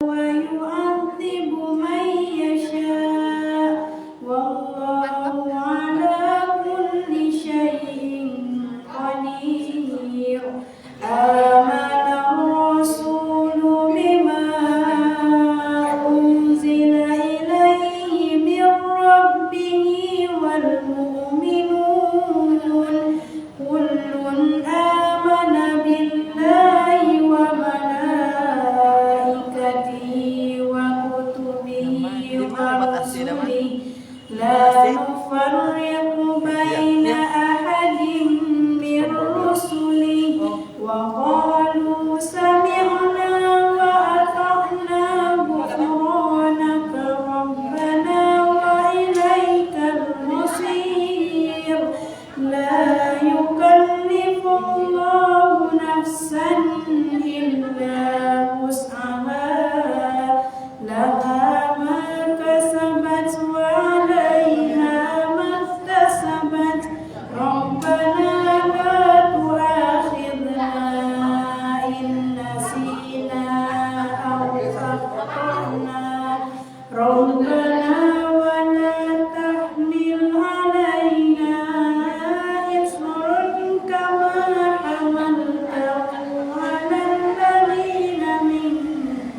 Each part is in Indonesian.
ويعذب من يشاء والله على كل شيء قدير. آمن الرسول بما أنزل إليه من ربه والمؤمنون كل آمن بالله وملائكته وكتبه ورسله لا نفرق بين أحد من رسله وقالوا سمعنا وأطعنا غفرانك ربنا وإليك المصير. لا يكلف الله نفسا إلا وسعها لها ما كسبت وعليها ما اكتسبت ربنا لا تؤاخذنا إن نسينا أو أخطأنا ربنا ولا تحمل علينا إصرا كما حملته على الذين من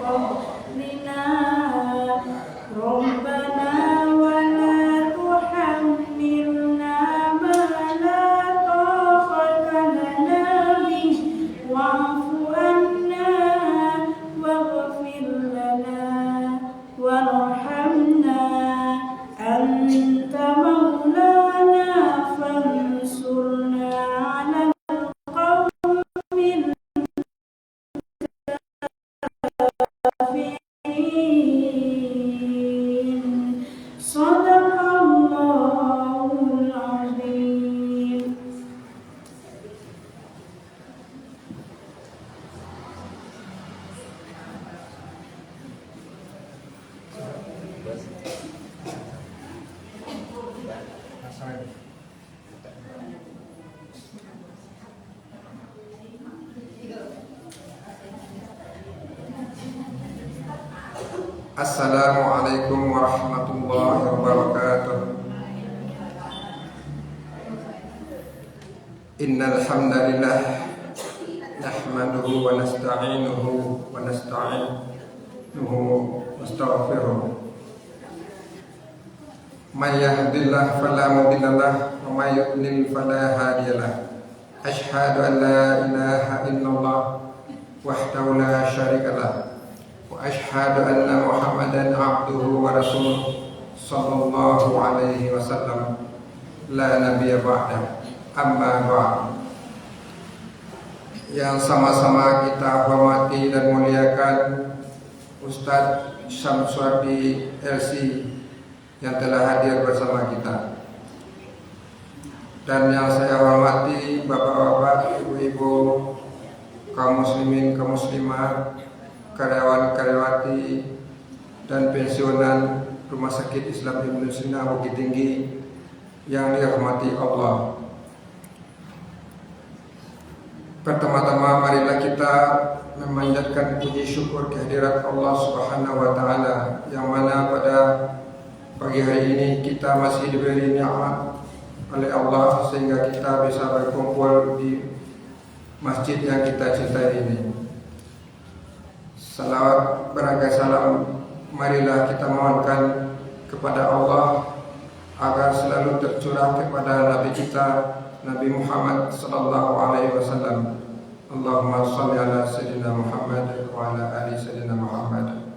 قبلنا ربنا ولا تحملنا ما لا طاقة لنا به واعف عنا واغفر لنا وارحمنا أنت مولانا فانصرنا على القوم الكافرين. صدق الله العظيم. Assalamualaikum warahmatullahi wabarakatuh. Innal hamdalillah nahmaduhu wa nasta'inuhu wa nastaghfiruh. May yahdihillahu fala mudilla lahu wa may yudlil fala hadiya lahu. Asyhadu an la ilaha illallah wahdahu la syarika lahu wa asyhadu anna Muhammadan abduhu wa rasuluh sallallahu alaihi wasallam la nabiyya ba'da. Amma ba'd. Yang sama-sama kita hormati dan muliakan Ustadz Syamsuardi LC yang telah hadir bersama kita, dan yang saya hormati bapak-bapak, ibu-ibu, kaum muslimin, kaum muslimat, karyawan-karyawati dan pensiunan Rumah Sakit Islam Indonesia Bukit Tinggi yang dirahmati Allah. Pertama-tama marilah kita memanjatkan puji syukur kehadirat Allah Subhanahu wa taala, yang mana pada pagi hari ini kita masih diberi nikmat oleh Allah sehingga kita bisa berkumpul di masjid yang kita cintai ini. Salawat beraga salam marilah kita mohonkan kepada Allah agar selalu tercurah kepada Nabi kita, Nabi Muhammad sallallahu alaihi wasallam. Allahumma shalli ala sayyidina Muhammad wa ala ali sayyidina Muhammad.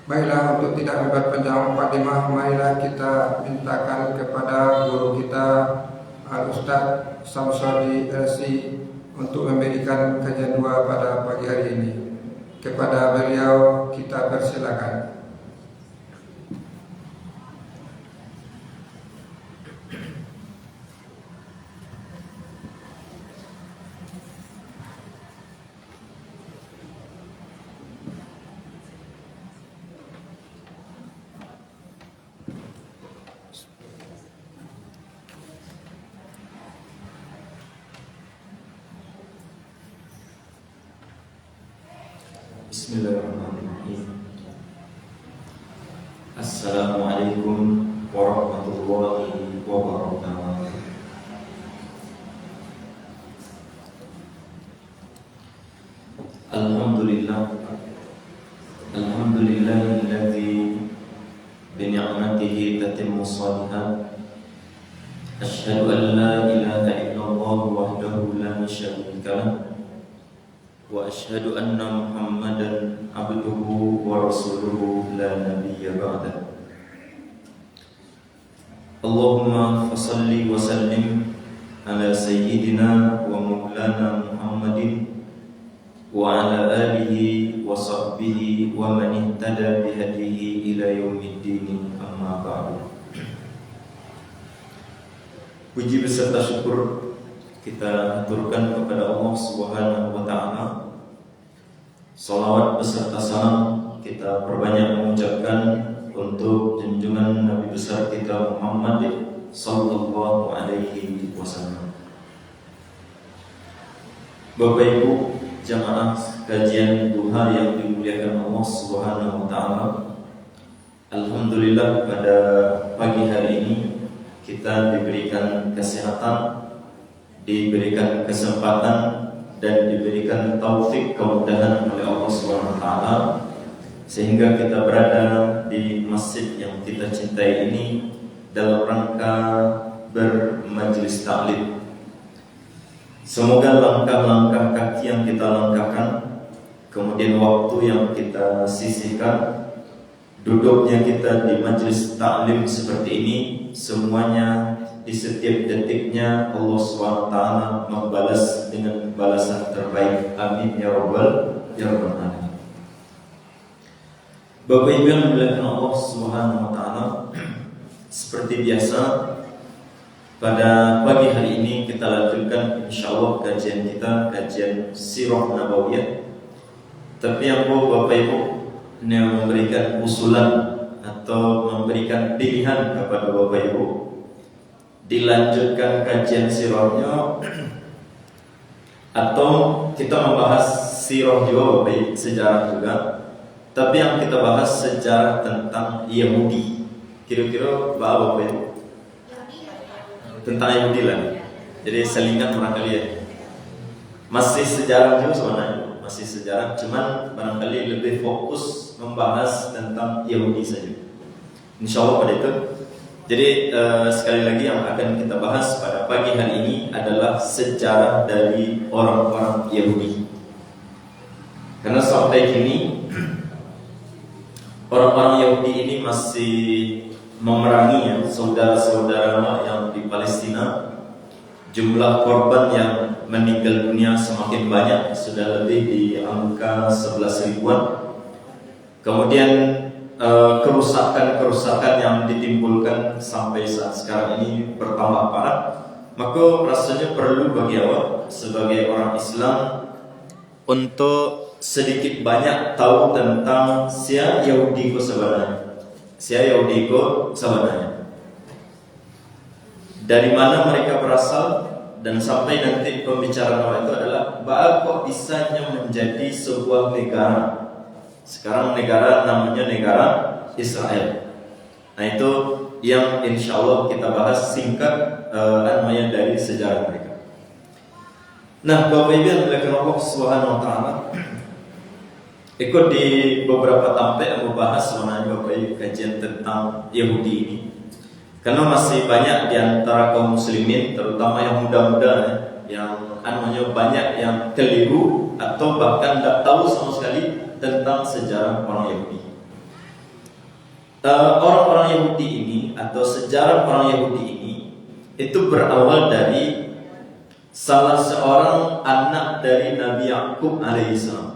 Baiklah, untuk tidak memperpanjang mukadimah, marilah kita mintakan kepada guru kita Al-Ustadz Syamsuardi LC untuk memberikan kajian dua pada pagi hari ini. Kepada beliau kita persilakan. Bismillahirrahmanirrahim. Assalamualaikum warahmatullahi wabarakatuh. Alhamdulillahilladzi bi ni'matihi tatimmu shalihat. Asyhadu an la ilaha illallah wahdahu la syarika lah. Wa asyhadu anna Muhammadan abduhu wa rasuluhu la nabiyya ba'dah. Allahumma fassalli wa sallim ala sayyidina wa maulana Muhammadin wa ala alihi wa sahbihi wa man ihtada bihadihi ila yaumiddin, amma ba'du. Puji beserta syukur kita aturkan kepada Allah Subhanahu wa taala. Salawat beserta salam kita perbanyak mengucapkan untuk junjungan Nabi besar kita Muhammad sallallahu alaihi wasallam. Bapak Ibu jamaah kajian duha yang dimuliakan Allah Subhanahu wa taala. Alhamdulillah pada pagi hari ini kita diberikan kesehatan, diberikan kesempatan dan diberikan taufik kemudahan oleh Allah Subhanahu wa taala sehingga kita berada di masjid yang kita cintai ini dalam rangka bermajelis taklim. Semoga langkah-langkah kaki yang kita langkahkan, kemudian waktu yang kita sisihkan, duduknya kita di majelis taklim seperti ini, semuanya di setiap detiknya Allah SWT membalas dengan balasan terbaik. Amin ya rabbal alamin. Bapak Ibu yang dimuliakan Allah SWT, seperti biasa pada pagi hari ini kita lanjutkan insyaallah kajian kita, kajian Sirah Nabawiyah. Tapi yang Bapak Ibu yang memberikan usulan atau memberikan pilihan kepada Bapak Ibu dilanjutkan kajian sirahnya atau kita membahas sirah juga Bapak Ibu, sejarah juga. Tapi yang kita bahas sejarah tentang Yahudi. Kira-kira Bapak Ibu tentang Yahudi lah. Jadi selingan barangkali ya. Masih sejarah juga sebenarnya, masih sejarah, cuman barangkali lebih fokus membahas tentang Yahudi saja. Insyaallah pada itu. Jadi sekali lagi yang akan kita bahas pada pagi hari ini adalah sejarah dari orang-orang Yahudi. Karena sampai kini orang-orang Yahudi ini masih memerangi ya, saudara-saudara yang di Palestina. Jumlah korban yang meninggal dunia semakin banyak, sudah lebih di angka 11 ribuan. Kemudian kerusakan-kerusakan yang ditimbulkan sampai saat sekarang ini bertambah parah. Maka rasanya perlu bagi awak sebagai orang Islam untuk sedikit banyak tahu tentang siapa Yahudi itu sebenarnya. Siapa Yahudi itu sebenarnya, dari mana mereka berasal, dan sampai nanti pembicaraan awal itu adalah bahwa kok bisanya menjadi sebuah negara. Sekarang negara namanya negara Israel. Nah itu yang insya Allah kita bahas singkat namanya dari sejarah mereka. Nah Bapak Ibu yang dimuliakan Allah Subhanahu wa taala, ikut di beberapa tampil yang membahas sebenarnya Bapak Ibu kajian tentang Yahudi ini. Karena masih banyak di antara kaum muslimin, terutama yang muda-muda yang namanya banyak yang keliru atau bahkan tidak tahu sama sekali tentang sejarah orang Yahudi. Orang-orang Yahudi ini atau sejarah orang Yahudi ini itu berawal dari salah seorang anak dari Nabi Yakub alaihissalam.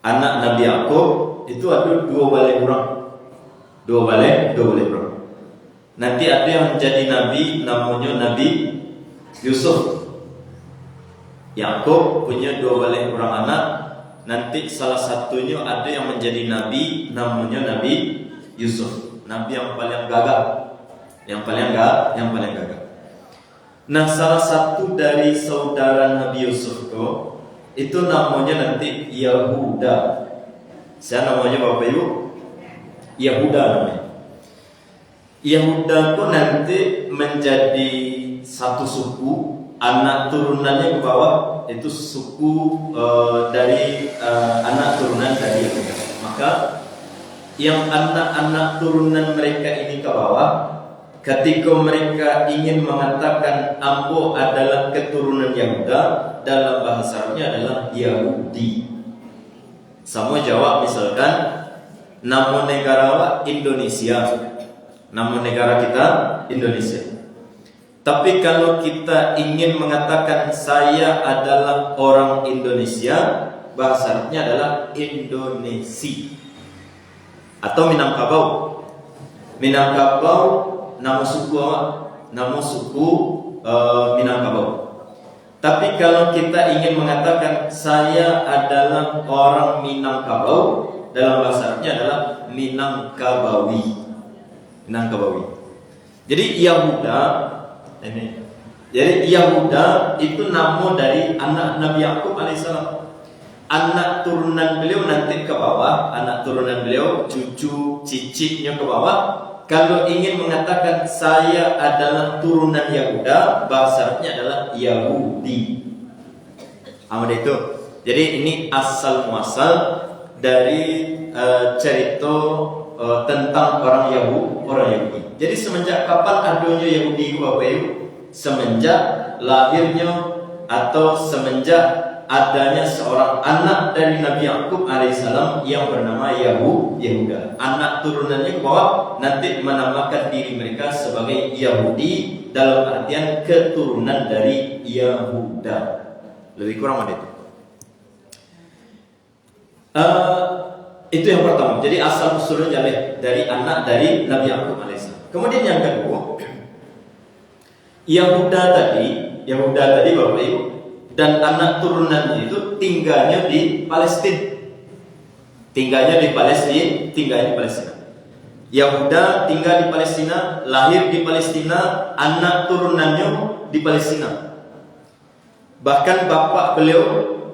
Anak Nabi Yakub itu ada dua balai orang. Nanti ada yang menjadi nabi namanya Nabi Yusuf. Yakub punya dua balai orang anak. Nanti salah satunya ada yang menjadi nabi namanya Nabi Yusuf. Nabi yang paling gagah, yang paling gagah. Nah, salah satu dari saudara Nabi Yusuf itu namanya nanti Yahuda. Saya namanya Bapak Ibu Yahuda namanya. Yahuda pun nanti menjadi satu suku, anak turunannya ke bawah itu suku dari anak turunan dari Yahuda. Maka yang anak-anak turunan mereka ini ke bawah, ketika mereka ingin mengatakan ambo adalah keturunan Yahuda, dalam bahasa Arabnya adalah Yahudi. Sama jawab misalkan nama negara Indonesia, nama negara kita Indonesia. Tapi kalau kita ingin mengatakan saya adalah orang Indonesia, bahasa Arabnya adalah Indonesia atau Minangkabau. Minangkabau nama suku apa? Nama suku Minangkabau. Tapi kalau kita ingin mengatakan saya adalah orang Minangkabau, dalam bahasa Arabnya adalah Minangkabawi. Minangkabawi. Jadi Yahuda ini. Jadi Yahuda itu nama dari anak Nabi Yakub alaihissalam. Anak turunan beliau nanti ke bawah, anak turunan beliau, cucu, cicitnya ke bawah. Kalau ingin mengatakan saya adalah turunan Yahuda, bahasa Arabnya adalah Yahudi. Amat itu. Jadi ini asal muasal dari cerita tentang orang Yahudi. Jadi semenjak kapan adanya Yahudi itu Bapak Ibu? Semenjak lahirnya atau semenjak adanya seorang anak dari Nabi Yakub alaihissalam yang bernama Yahuda. Anak turunannya ke bawah nanti menamakan diri mereka sebagai Yahudi dalam artian keturunan dari Yahuda. Lebih kurang ada itu. Itu yang pertama. Jadi asal usulnya dari anak dari Nabi Yakub alaihissalam. Kemudian yang kedua, Yahuda tadi Bapak Ibu, dan anak turunannya itu tinggalnya di Palestina. Tinggalnya di Palestina. Yahuda tinggal di Palestina, lahir di Palestina, anak turunannya di Palestina. Bahkan bapak beliau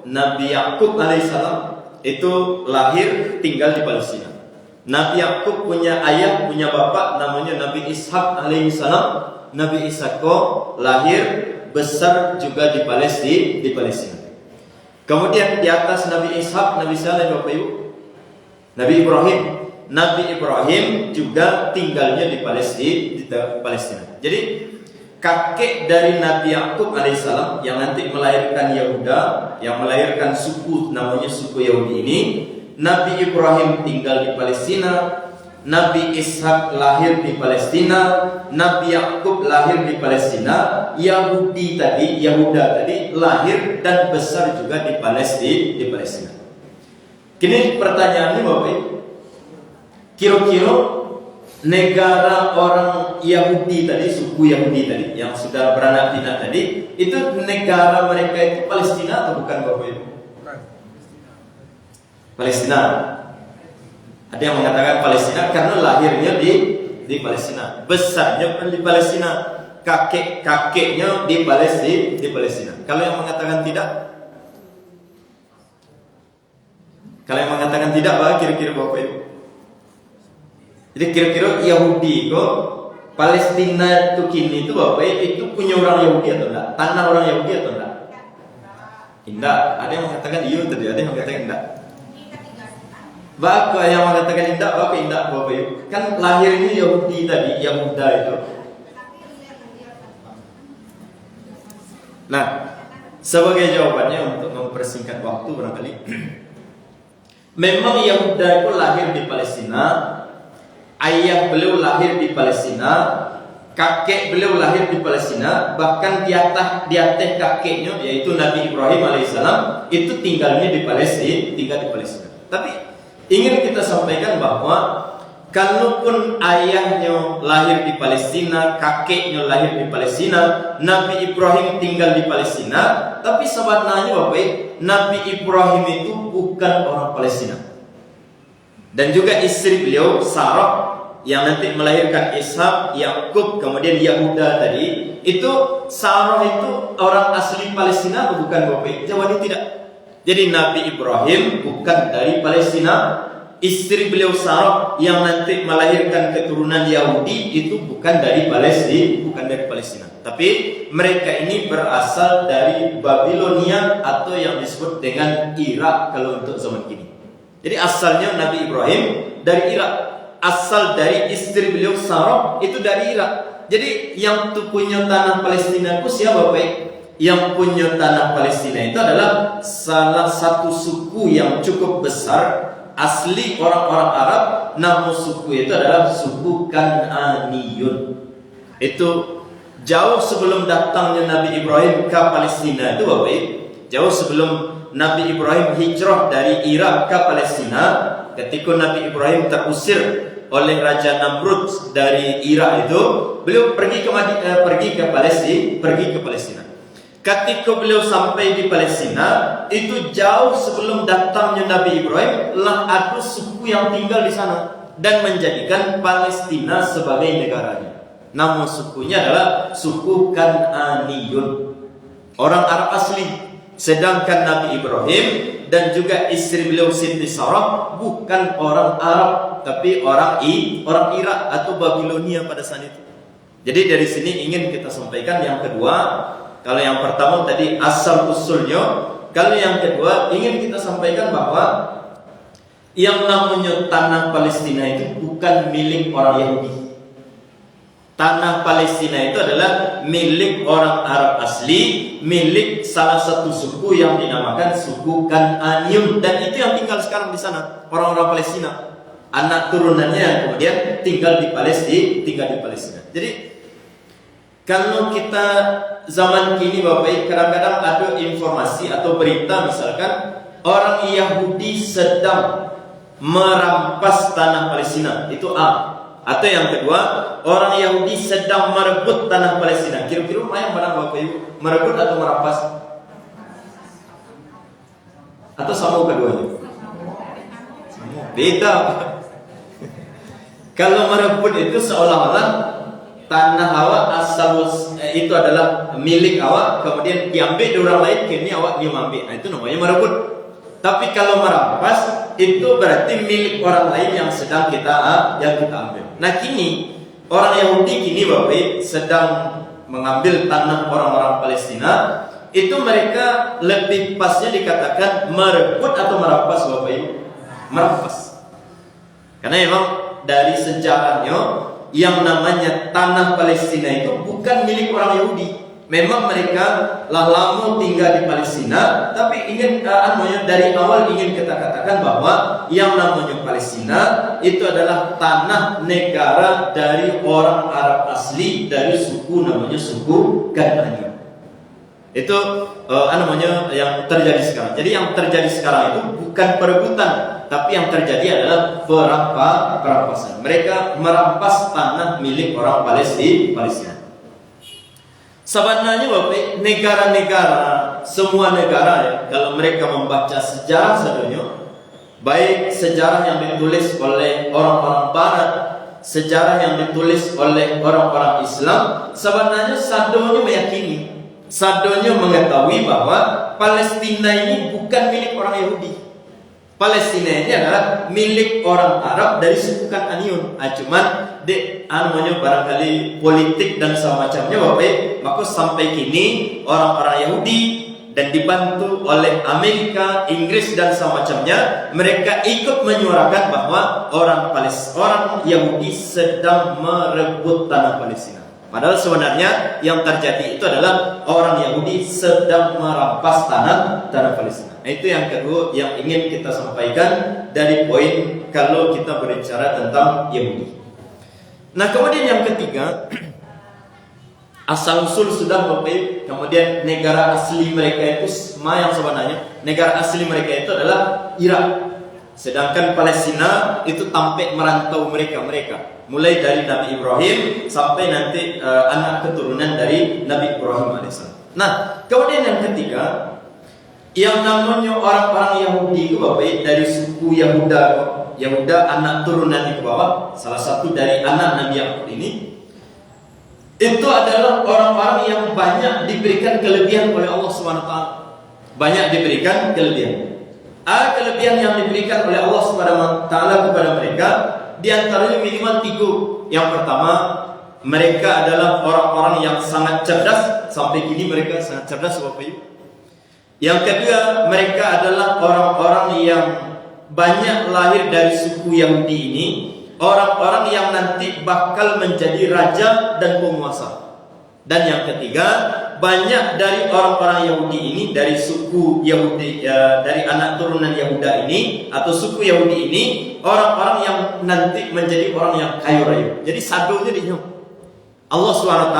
Nabi Yakub alaihissalam itu lahir tinggal di Palestina. Nabi Yakub punya ayah, punya bapak namanya Nabi Ishak alaihissalam. Nabi Ishak lahir besar juga di Palestina. Kemudian di atas Nabi Ishak, Nabi Saleh Bapak Ibu, Nabi Ibrahim juga tinggalnya di Palestina. Jadi kakek dari Nabi Yakub alaihissalam yang nanti melahirkan Yahuda, yang melahirkan suku namanya suku Yahudi ini, Nabi Ibrahim tinggal di Palestina, Nabi Ishak lahir di Palestina, Nabi Yakub lahir di Palestina, Yahuda tadi lahir dan besar juga di Palestina. Kini pertanyaannya Bapak Ibu, kira-kira negara orang Yahudi tadi, suku Yahudi tadi yang sudah beranak pinak tadi, itu negara mereka itu Palestina atau bukan Bapak Ibu? Palestina. Ada yang mengatakan Palestina karena lahirnya di Palestina, besarnya di Palestina, kakeknya di Palestina. Kalau yang mengatakan tidak, apa kira-kira Bapak Ibu? Jadi kira-kira Yahudi kok Palestina itu kini itu Bapak Ibu itu punya orang Yahudi atau enggak? Tanah orang Yahudi atau enggak? Tidak. Ada yang mengatakan iya tadi, ada yang mengatakan enggak. Bapak yang mengatakan indah, Bapak Ibu. Kan lahirnya Yahudi tadi, Yahuda itu. Nah, sebagai jawabannya untuk mempersingkat waktu barangkali, memang Yahuda itu lahir di Palestina, ayah beliau lahir di Palestina, kakek beliau lahir di Palestina, bahkan di atas kakeknya yaitu Nabi Ibrahim alaihissalam itu tinggal di Palestina. Tapi ingin kita sampaikan bahwa kalaupun ayahnya lahir di Palestina, kakeknya lahir di Palestina, Nabi Ibrahim tinggal di Palestina, tapi sebenarnya Bapak, Nabi Ibrahim itu bukan orang Palestina. Dan juga istri beliau Sarah yang nanti melahirkan Ishak, Yakub, kemudian Yahuda tadi, itu Sarah itu orang asli Palestina atau bukan Bapak? Jawabannya tidak. Jadi Nabi Ibrahim bukan dari Palestina. Istri beliau Sarah yang nanti melahirkan keturunan Yahudi itu bukan dari Palestina, tapi mereka ini berasal dari Babilonia atau yang disebut dengan Irak kalau untuk zaman kini. Jadi asalnya Nabi Ibrahim dari Irak, asal dari istri beliau Sarah itu dari Irak. Jadi yang punya tanah Palestina itu siapa, Pak? Yang punya tanah Palestina itu adalah salah satu suku yang cukup besar, asli orang-orang Arab. Nama suku itu adalah suku Kan'aniyun. Itu jauh sebelum datangnya Nabi Ibrahim ke Palestina itu, Bapak. Jauh sebelum Nabi Ibrahim hijrah dari Irak ke Palestina, ketika Nabi Ibrahim terusir oleh Raja Namrud dari Irak itu, beliau pergi ke Palestina. Ketika beliau sampai di Palestina, itu jauh sebelum datangnya Nabi Ibrahim, lah ada suku yang tinggal di sana dan menjadikan Palestina sebagai negaranya. Nama sukunya adalah suku Kan'aniyun, orang Arab asli. Sedangkan Nabi Ibrahim dan juga istri beliau Siti Sarah bukan orang Arab, tapi orang Irak atau Babilonia pada saat itu. Jadi dari sini ingin kita sampaikan yang kedua. Kalau yang pertama tadi asal usulnya, kalau yang kedua ingin kita sampaikan bahwa yang namanya tanah Palestina itu bukan milik orang Yahudi. Tanah Palestina itu adalah milik orang Arab asli, milik salah satu suku yang dinamakan suku Kan'aniyun, dan itu yang tinggal sekarang di sana, orang-orang Palestina. Anak turunannya yang kemudian tinggal di Palestina. Jadi kalau kita zaman kini, Bapak, kadang-kadang ada informasi atau berita misalkan orang Yahudi sedang merampas tanah Palestina, itu A. Atau yang kedua, orang Yahudi sedang merebut tanah Palestina. Kira-kira mana yang benar, Bapak Ibu? Merebut atau merampas? Atau sama keduanya? Beda. Kalau merebut itu seolah-olah tanah awak asal itu adalah milik awak, kemudian diambil dari orang lain, kini awak dia ambil. Nah, itu namanya merebut. Tapi kalau merampas itu berarti milik orang lain yang sedang kita ambil. Nah, kini orang Yahudi kini, Bapak, sedang mengambil tanah orang-orang Palestina. Itu mereka lebih pasnya dikatakan merebut atau merampas, Bapak Ibu? Merampas. Karena memang dari sejarahnya yang namanya tanah Palestina itu bukan milik orang Yahudi. Memang mereka lah lama tinggal di Palestina, tapi ingin dari awal ingin kita katakan bahwa yang namanya Palestina itu adalah tanah negara dari orang Arab asli, dari suku namanya suku Kan'aniyun. Itu yang terjadi sekarang. Jadi yang terjadi sekarang itu bukan perebutan, tapi yang terjadi adalah perampasan. Mereka merampas tanah milik orang Palestina. Sebenarnya, Bapak, negara-negara, semua negara ya, kalau mereka membaca sejarah sebenarnya, baik sejarah yang ditulis oleh orang-orang Barat, sejarah yang ditulis oleh orang-orang Islam, sebenarnya sadonya meyakini, sadonya mengetahui bahwa Palestina ini bukan milik orang Yahudi. Palestina ini adalah milik orang Arab dari suku Kan'aniyun. Cuman barangkali politik dan semacamnya, Bapak, maka sampai kini orang-orang Yahudi dan dibantu oleh Amerika, Inggris dan semacamnya, mereka ikut menyuarakan bahwa orang Yahudi sedang merebut tanah Palestina. Padahal sebenarnya yang terjadi itu adalah orang Yahudi sedang merampas tanah Palestina. Nah, itu yang kedua yang ingin kita sampaikan dari poin kalau kita berbicara tentang Yahudi. Nah, kemudian yang ketiga, asal usul sudah, Bapak, kemudian negara asli mereka itu yang sebenarnya negara asli mereka itu adalah Irak. Sedangkan Palestina itu tampik merantau mereka. Mulai dari Nabi Ibrahim sampai nanti anak keturunan dari Nabi Ibrahim AS. Nah, kemudian yang ketiga, yang namanya orang-orang Yahudi itu, Bapak, dari suku Yahuda anak turunan di bawah, salah satu dari anak Nabi Yakub ini, itu adalah orang-orang yang banyak diberikan kelebihan oleh Allah SWT. banyak diberikan kelebihan. Kelebihan yang diberikan oleh Allah SWT kepada mereka, di antaranya minimal 3. Yang pertama, mereka adalah orang-orang yang sangat cerdas. Sampai kini mereka sangat cerdas, Bapak Ibu. Yang kedua, mereka adalah orang-orang yang banyak lahir dari suku Yahudi ini, orang-orang yang nanti bakal menjadi raja dan penguasa. Dan yang ketiga, banyak dari orang-orang Yahudi ini, dari suku Yahudi, dari anak turunan Yahuda ini atau suku Yahudi ini, orang-orang yang nanti menjadi orang yang kaya raya. Jadi sadonya di sini. Allah SWT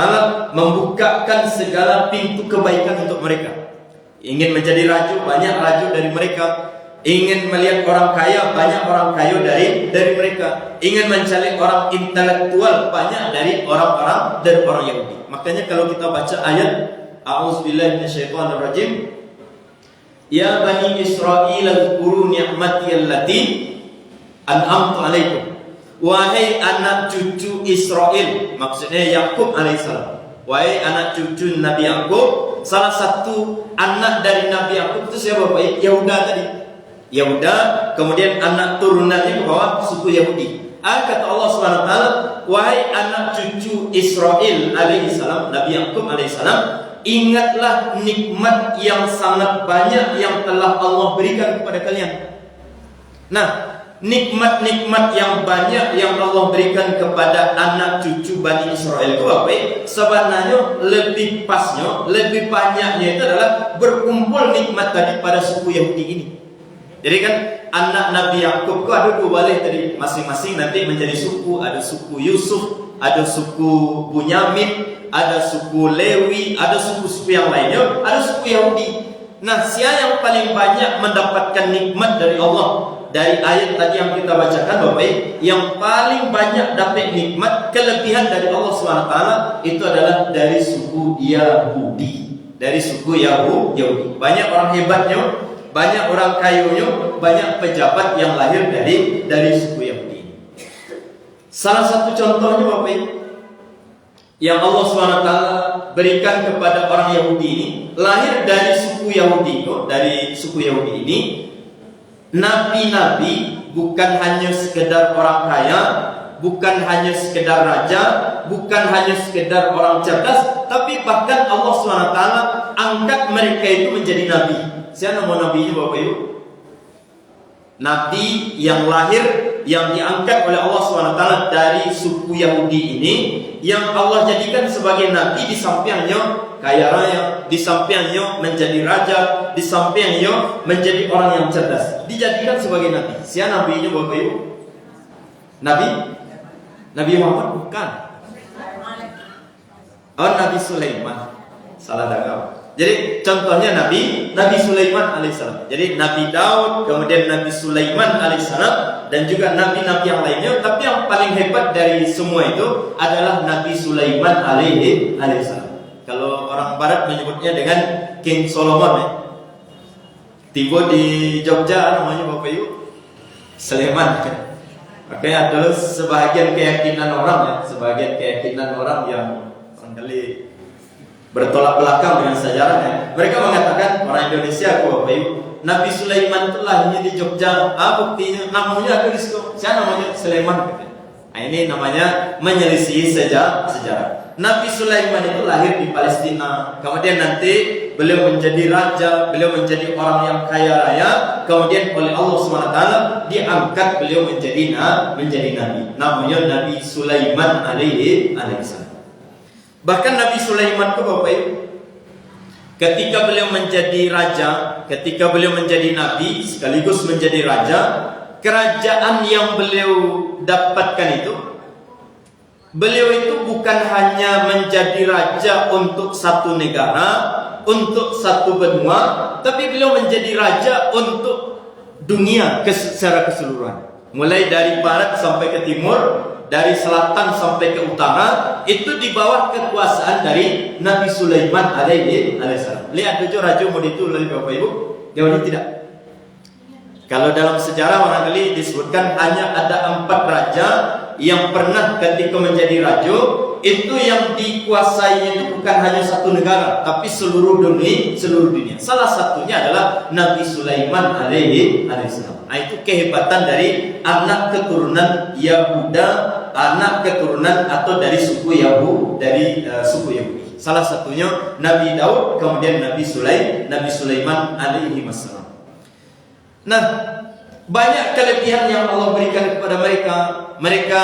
membukakan segala pintu kebaikan untuk mereka. Ingin menjadi raja, banyak raja dari mereka. Ingin melihat orang kaya, banyak orang kaya dari mereka. Ingin mencari orang intelektual, banyak dari orang-orang Yahudi. Makanya kalau kita baca ayat A'udzubillahi minasyaitonirrajim, Ya Bani Israil azkuru ni'mati allati an'amtu alaikum. Wahai anak cucu Israel, maksudnya Yakub alaihissalam. Wahai anak cucu Nabi Yakub, salah satu anak dari Nabi Yakub itu siapa Bapak? Yahuda tadi. Yahuda, kemudian anak turunannya ke bawah suku Yahudi. Kata Allah SWT, wahai anak cucu Israel alaihissalam, Nabi Yakub alaihissalam, ingatlah nikmat yang sangat banyak yang telah Allah berikan kepada kalian. Nah, nikmat-nikmat yang banyak yang Allah berikan kepada anak cucu Bani Israel itu apa? Sebenarnya lebih pasnya, lebih banyaknya itu adalah berkumpul nikmat tadi pada suku Yahudi ini. Jadi kan anak Nabi Yakub itu ada 2 balik tadi, masing-masing nanti menjadi suku. Ada suku Yusuf, ada suku Bunyamin, ada suku Lewi, ada suku-suku yang lainnya, ada suku Yahudi. Nah, siapa yang paling banyak mendapatkan nikmat dari Allah? Dari ayat tadi yang kita bacakan, Bapak, yang paling banyak dapat nikmat, kelebihan dari Allah SWT itu adalah dari suku Yahudi. Dari suku Yahudi. Banyak orang hebatnya, banyak orang kayunya, banyak pejabat yang lahir dari suku Yahudi. Salah satu contohnya Bapak, yang Allah SWT berikan kepada orang Yahudi ini, lahir dari suku Yahudi, dari suku Yahudi ini, nabi-nabi bukan hanya sekedar orang kaya, bukan hanya sekedar raja, bukan hanya sekedar orang cerdas, tapi bahkan Allah SWT angkat mereka itu menjadi nabi. Siapa nama nabinya Bapak Ibu? Nabi yang lahir, yang diangkat oleh Allah SWT dari suku Yahudi ini, yang Allah jadikan sebagai nabi, di sampingnya kaya raya, di sampingnya menjadi raja, di sampingnya menjadi orang yang cerdas, dijadikan sebagai nabi. Siapa nabinya Bapak Ibu? Nabi Muhammad bukan. Oh, Nabi Sulaiman. Salah dengar. Jadi contohnya Nabi Sulaiman alaihissalam. Jadi Nabi Daud, kemudian Nabi Sulaiman alaihissalam, dan juga nabi-nabi yang lainnya. Tapi yang paling hebat dari semua itu adalah Nabi Sulaiman alaihissalam. Kalau orang Barat menyebutnya dengan King Solomon. Tiba di Jogja namanya Bapak Ibu Sulaiman. Makanya adalah sebagian keyakinan orang yang barangkali bertolak belakang dengan sejarahnya. Mereka mengatakan, orang Indonesia, Bapak Ibu, Nabi Sulaiman itu lahirnya di Jogja. Buktinya namanya ada di situ. Siapa namanya? Sulaiman. Nah, ini namanya menyelisih sejarah. Nabi Sulaiman itu lahir di Palestina. Kemudian nanti beliau menjadi raja, beliau menjadi orang yang kaya raya. Kemudian oleh Allah SWT diangkat beliau menjadi nabi. Namanya Nabi Sulaiman alaihissalam. Bahkan Nabi Sulaiman itu Bapak Ibu, ketika beliau menjadi raja, ketika beliau menjadi nabi sekaligus menjadi raja, kerajaan yang beliau dapatkan itu, beliau itu bukan hanya menjadi raja untuk satu negara, untuk satu benua, tapi beliau menjadi raja untuk dunia secara keseluruhan. Mulai dari barat sampai ke timur, dari selatan sampai ke utara, itu di bawah kekuasaan dari Nabi Sulaiman alaihissalam. Lihat tujuh raja mau ditulis Bapak Ibu, jauh tidak. Kalau dalam sejarah barangkali disebutkan hanya ada 4 raja yang pernah ketika menjadi raja itu yang dikuasai itu bukan hanya satu negara, tapi seluruh dunia. Salah satunya adalah Nabi Sulaiman alaihissalam. Nah, itu kehebatan dari anak keturunan Yahuda, anak keturunan atau dari suku suku Yahudi. Salah satunya Nabi Daud, kemudian Nabi Sulaiman alaihissalam. Nah, banyak kelebihan yang Allah berikan kepada mereka. Mereka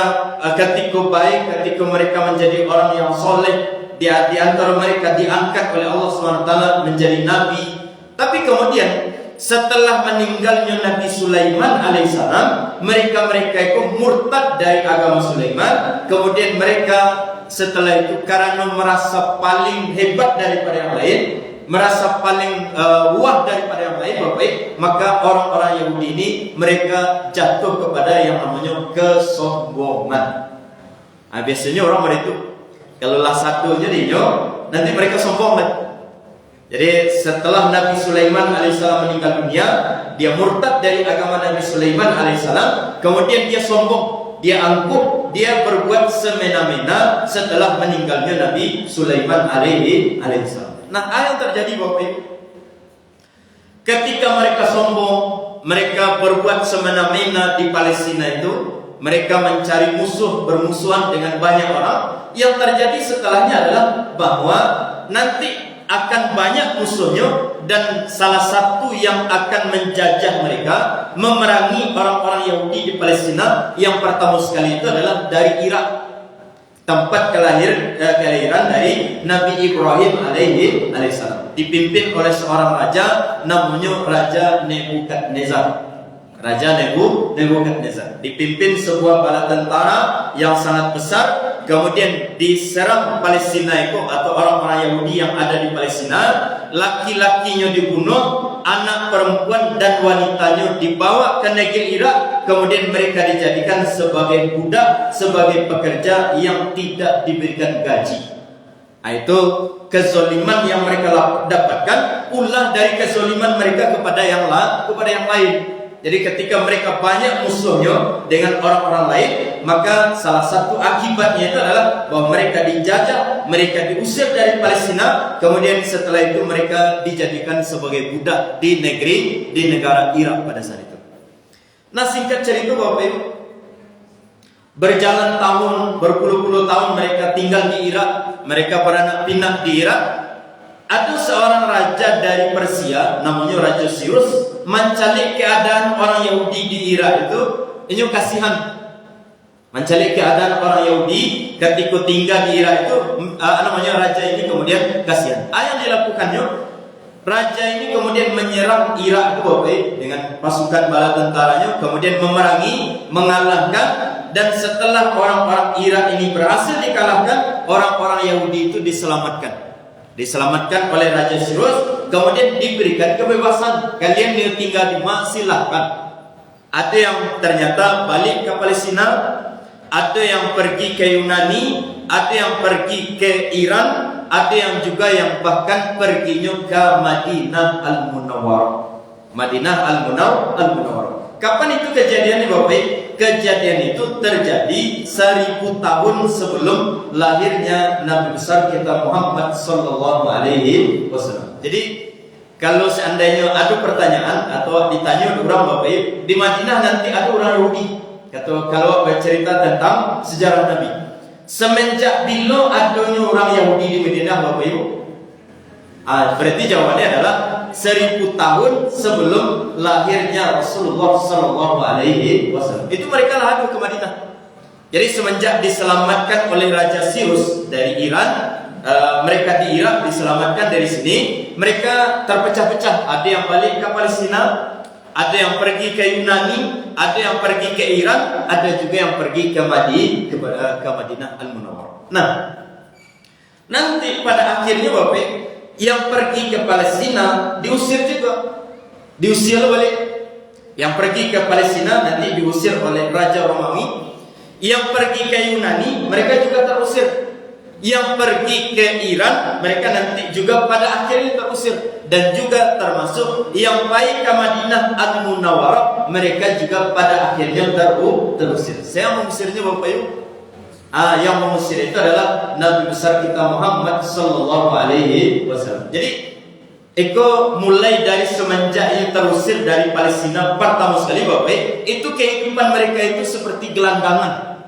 ketika baik, ketika mereka menjadi orang yang soleh, di antara mereka diangkat oleh Allah SWT menjadi nabi. Tapi kemudian setelah meninggalnya Nabi Sulaiman alaihissalam, mereka itu murtad dari agama Sulaiman. Kemudian mereka setelah itu karena merasa paling hebat daripada yang lain, merasa paling wah daripada yang lain, maka orang-orang Yahudi ini mereka jatuh kepada yang namanya kesombongan. Nah, biasanya orang itu kalau lah satunya nanti mereka sombong lagi. Jadi setelah Nabi Sulaiman alaihissalam meninggal dunia, dia murtad dari agama Nabi Sulaiman alaihissalam, kemudian dia sombong, dia angkuh, dia berbuat semena-mena setelah meninggalnya Nabi Sulaiman alaihissalam. Nah, apa yang terjadi Bapak Ibu? Ketika mereka sombong, mereka berbuat semena-mena di Palestina itu, mereka mencari musuh, bermusuhan dengan banyak orang. Yang terjadi setelahnya adalah bahwa nanti akan banyak musuhnya, dan salah satu yang akan menjajah mereka, memerangi orang-orang Yahudi di Palestina, yang pertama sekali itu adalah dari Irak, tempat kelahiran dari Nabi Ibrahim alaihissalam, dipimpin oleh seorang raja namanya Raja Nebukadnezar. Raja Nebukadnezar dipimpin sebuah bala tentara yang sangat besar, kemudian diserang Palestina itu atau orang-orang Yahudi yang ada di Palestina. Laki-lakinya dibunuh, anak perempuan dan wanitanya dibawa ke negeri Irak, kemudian mereka dijadikan sebagai budak, sebagai pekerja yang tidak diberikan gaji. Nah, itu kezoliman yang mereka dapatkan, ulah dari kezoliman mereka kepada yang lain. Jadi ketika mereka banyak musuhnya dengan orang-orang lain, maka salah satu akibatnya itu adalah bahwa mereka dijajah, mereka diusir dari Palestina, kemudian setelah itu mereka dijadikan sebagai budak di negara Irak pada saat itu. Nah, singkat cerita Bapak Ibu, berjalan tahun, berpuluh-puluh tahun mereka tinggal di Irak, mereka beranak pinak di Irak. Ada seorang raja dari Persia namanya Raja Cyrus mencari keadaan orang Yahudi di Irak itu. Ini kasihan, mencari keadaan orang Yahudi ketika tinggal di Irak itu. Namanya raja ini kemudian kasihan. Apa yang dilakukannya? Raja ini kemudian menyerang Irak itu dengan pasukan bala tentaranya, kemudian memerangi, mengalahkan, dan setelah orang-orang Irak ini berhasil dikalahkan, orang-orang Yahudi itu diselamatkan oleh Raja Cyrus, kemudian diberikan kebebasan. Kalian yang tinggal di mana silahkan. Ada yang ternyata balik ke Palestina, ada yang pergi ke Yunani, ada yang pergi ke Iran, ada yang juga yang bahkan perginya ke Madinah Al-Munawwarah. Kapan itu kejadiannya Bapak? Kejadian itu terjadi 1000 tahun sebelum lahirnya Nabi besar kita Muhammad sallallahu alaihi wasallam. Jadi kalau seandainya ada pertanyaan atau ditanya orang Bapak, di Madinah nanti ada orang Yahudi, kalau bercerita tentang sejarah Nabi, semenjak bila adanya orang Yahudi di Madinah Bapak Ibu? Berarti jawabannya adalah 1000 tahun sebelum lahirnya Rasulullah sallallahu alaihi wasallam. Itu mereka lalu ke Madinah. Jadi semenjak diselamatkan oleh Raja Cyrus dari Iran, mereka di Irak diselamatkan dari sini, mereka terpecah-pecah. Ada yang balik ke Palestina, ada yang pergi ke Yunani, ada yang pergi ke Iran, ada juga yang pergi ke Madinah Al-Munawwarah. Nah, nanti pada akhirnya Bapak, yang pergi ke Palestina diusir juga, diusir balik. Yang pergi ke Palestina nanti diusir oleh Raja Romawi. Yang pergi ke Yunani mereka juga terusir. Yang pergi ke Iran mereka nanti juga pada akhirnya terusir. Dan juga termasuk yang baik ke Madinah Al-Munawwarah, mereka juga pada akhirnya terusir. Saya mengusirnya Bapak Ibu. Yang mengusir itu adalah Nabi besar kita Muhammad sallallahu alaihi wasallam. Jadi Eko mulai dari semenjak yang terusir dari Palestina pertama sekali Bapak, itu kehidupan mereka itu seperti gelandangan.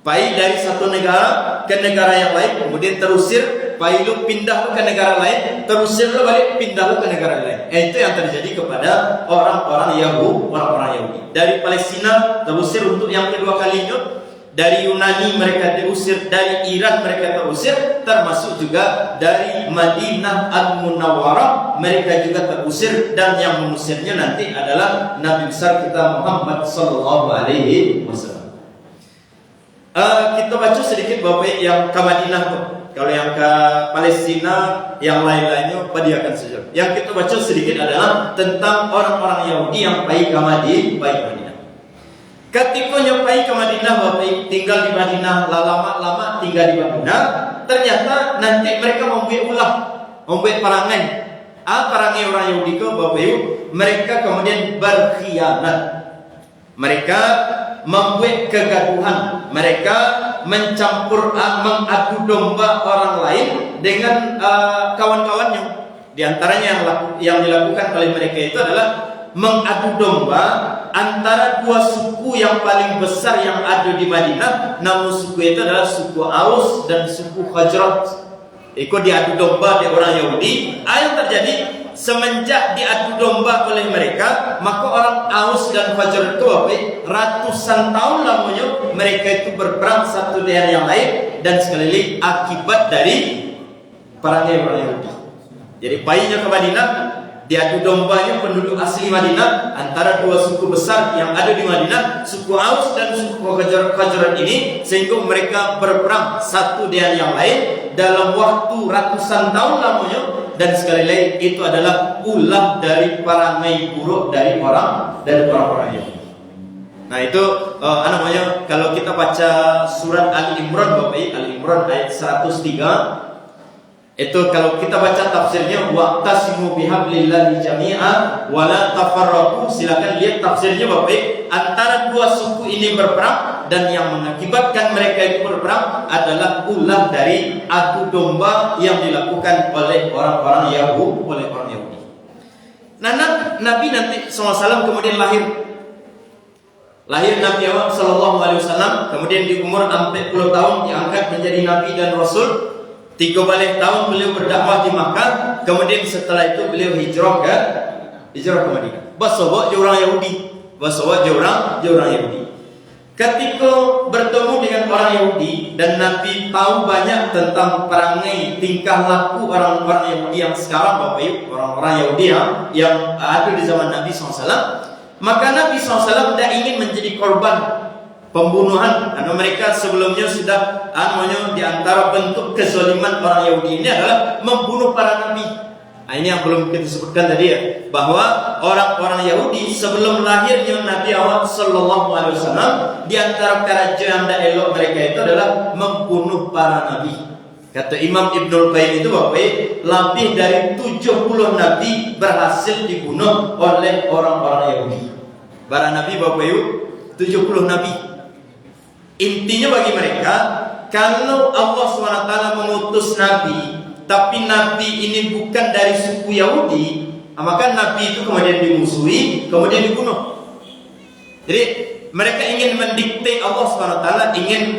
Pai dari satu negara ke negara yang lain, kemudian terusir, pai lu pindah ke negara lain, terusir lu balik pindah ke negara lain. Itu yang terjadi kepada orang-orang Yahudi. Dari Palestina terusir untuk yang kedua kalinya. Dari Yunani mereka diusir, dari Iran mereka terusir, termasuk juga dari Madinah Al-Munawwarah mereka juga terusir, dan yang mengusirnya nanti adalah Nabi besar kita Muhammad sallallahu alaihi wasallam. Kita baca sedikit Bapak yang ke Madinah tuh. Kalau yang ke Palestina, yang lain-lainnya padiakan saja. Yang kita baca sedikit adalah tentang orang-orang Yahudi yang pergi ke Madinah. Ketika nyampai ke Madinah, Bapak tinggal di Madinah, lama-lama tinggal di Madinah, ternyata nanti mereka membuat perangai. Perangai orang Yahudi ke Bapak Ibu, mereka kemudian berkhianat. Mereka membuat kegaduhan. Mereka mencampur, mengadu domba orang lain dengan kawan-kawannya. Di antaranya yang dilakukan oleh mereka itu adalah mengadu domba antara dua suku yang paling besar yang ada di Madinah. Namun suku itu adalah suku Aus dan suku Khazraj. Itu diadu domba di orang Yahudi. Yang terjadi semenjak diadu domba oleh mereka, maka orang Aus dan Khazraj itu ratusan tahun lamanya mereka itu berperang satu dengan yang lain, dan sekali lagi akibat dari perangnya orang Yahudi. Jadi bayinya ke Madinah, diadu dombanya penduduk asli Madinah antara dua suku besar yang ada di Madinah, suku Aus dan suku Khazraj ini, sehingga mereka berperang satu dengan yang lain dalam waktu ratusan tahun lamanya, dan sekali lagi itu adalah ulah dari perangai buruk dari orang-orang Yahudi. Nah itu namanya, kalau kita baca surat Al-Imran Bapak, Al-Imran ayat 103. Itu kalau kita baca tafsirnya, waqtasimu bihablillahi jami'a wa la tafarraqu. Silakan lihat tafsirnya Bapak. Antara dua suku ini berperang, dan yang mengakibatkan mereka itu berperang adalah ulah dari adu domba yang dilakukan oleh orang-orang Yahudi. Nah, Nabi nanti SAW kemudian lahir Nabi SAW, kemudian di umur 40 tahun diangkat menjadi Nabi dan Rasul. 3 tahun beliau berdakwah di Makkah, kemudian setelah itu beliau hijrah ke Madinah. Basawa orang Yahudi. Ketika bertemu dengan orang Yahudi, dan Nabi tahu banyak tentang perangai tingkah laku orang-orang Yahudi yang sekarang Bapak Ibu, orang-orang Yahudi yang ada di zaman Nabi SAW, maka Nabi SAW tidak ingin menjadi korban pembunuhan, karena mereka sebelumnya sudah di antara bentuk kezaliman orang Yahudi ini adalah membunuh para nabi. Nah, ini yang belum kita sebutkan tadi ya, bahwa orang-orang Yahudi sebelum lahirnya Nabi awal Sallallahu Alaihi Wasallam, di antara kerajaan dan elok mereka itu adalah membunuh para nabi. Kata Imam Ibnul Qayyim itu Bapak, lebih dari 70 nabi berhasil dibunuh oleh orang-orang Yahudi. Para nabi Bapak Ibu, 70 nabi. Intinya bagi mereka, kalau Allah SWT mengutus Nabi, tapi Nabi ini bukan dari suku Yahudi, maka Nabi itu kemudian dimusuhi, kemudian dibunuh. Jadi mereka ingin mendikte Allah SWT, ingin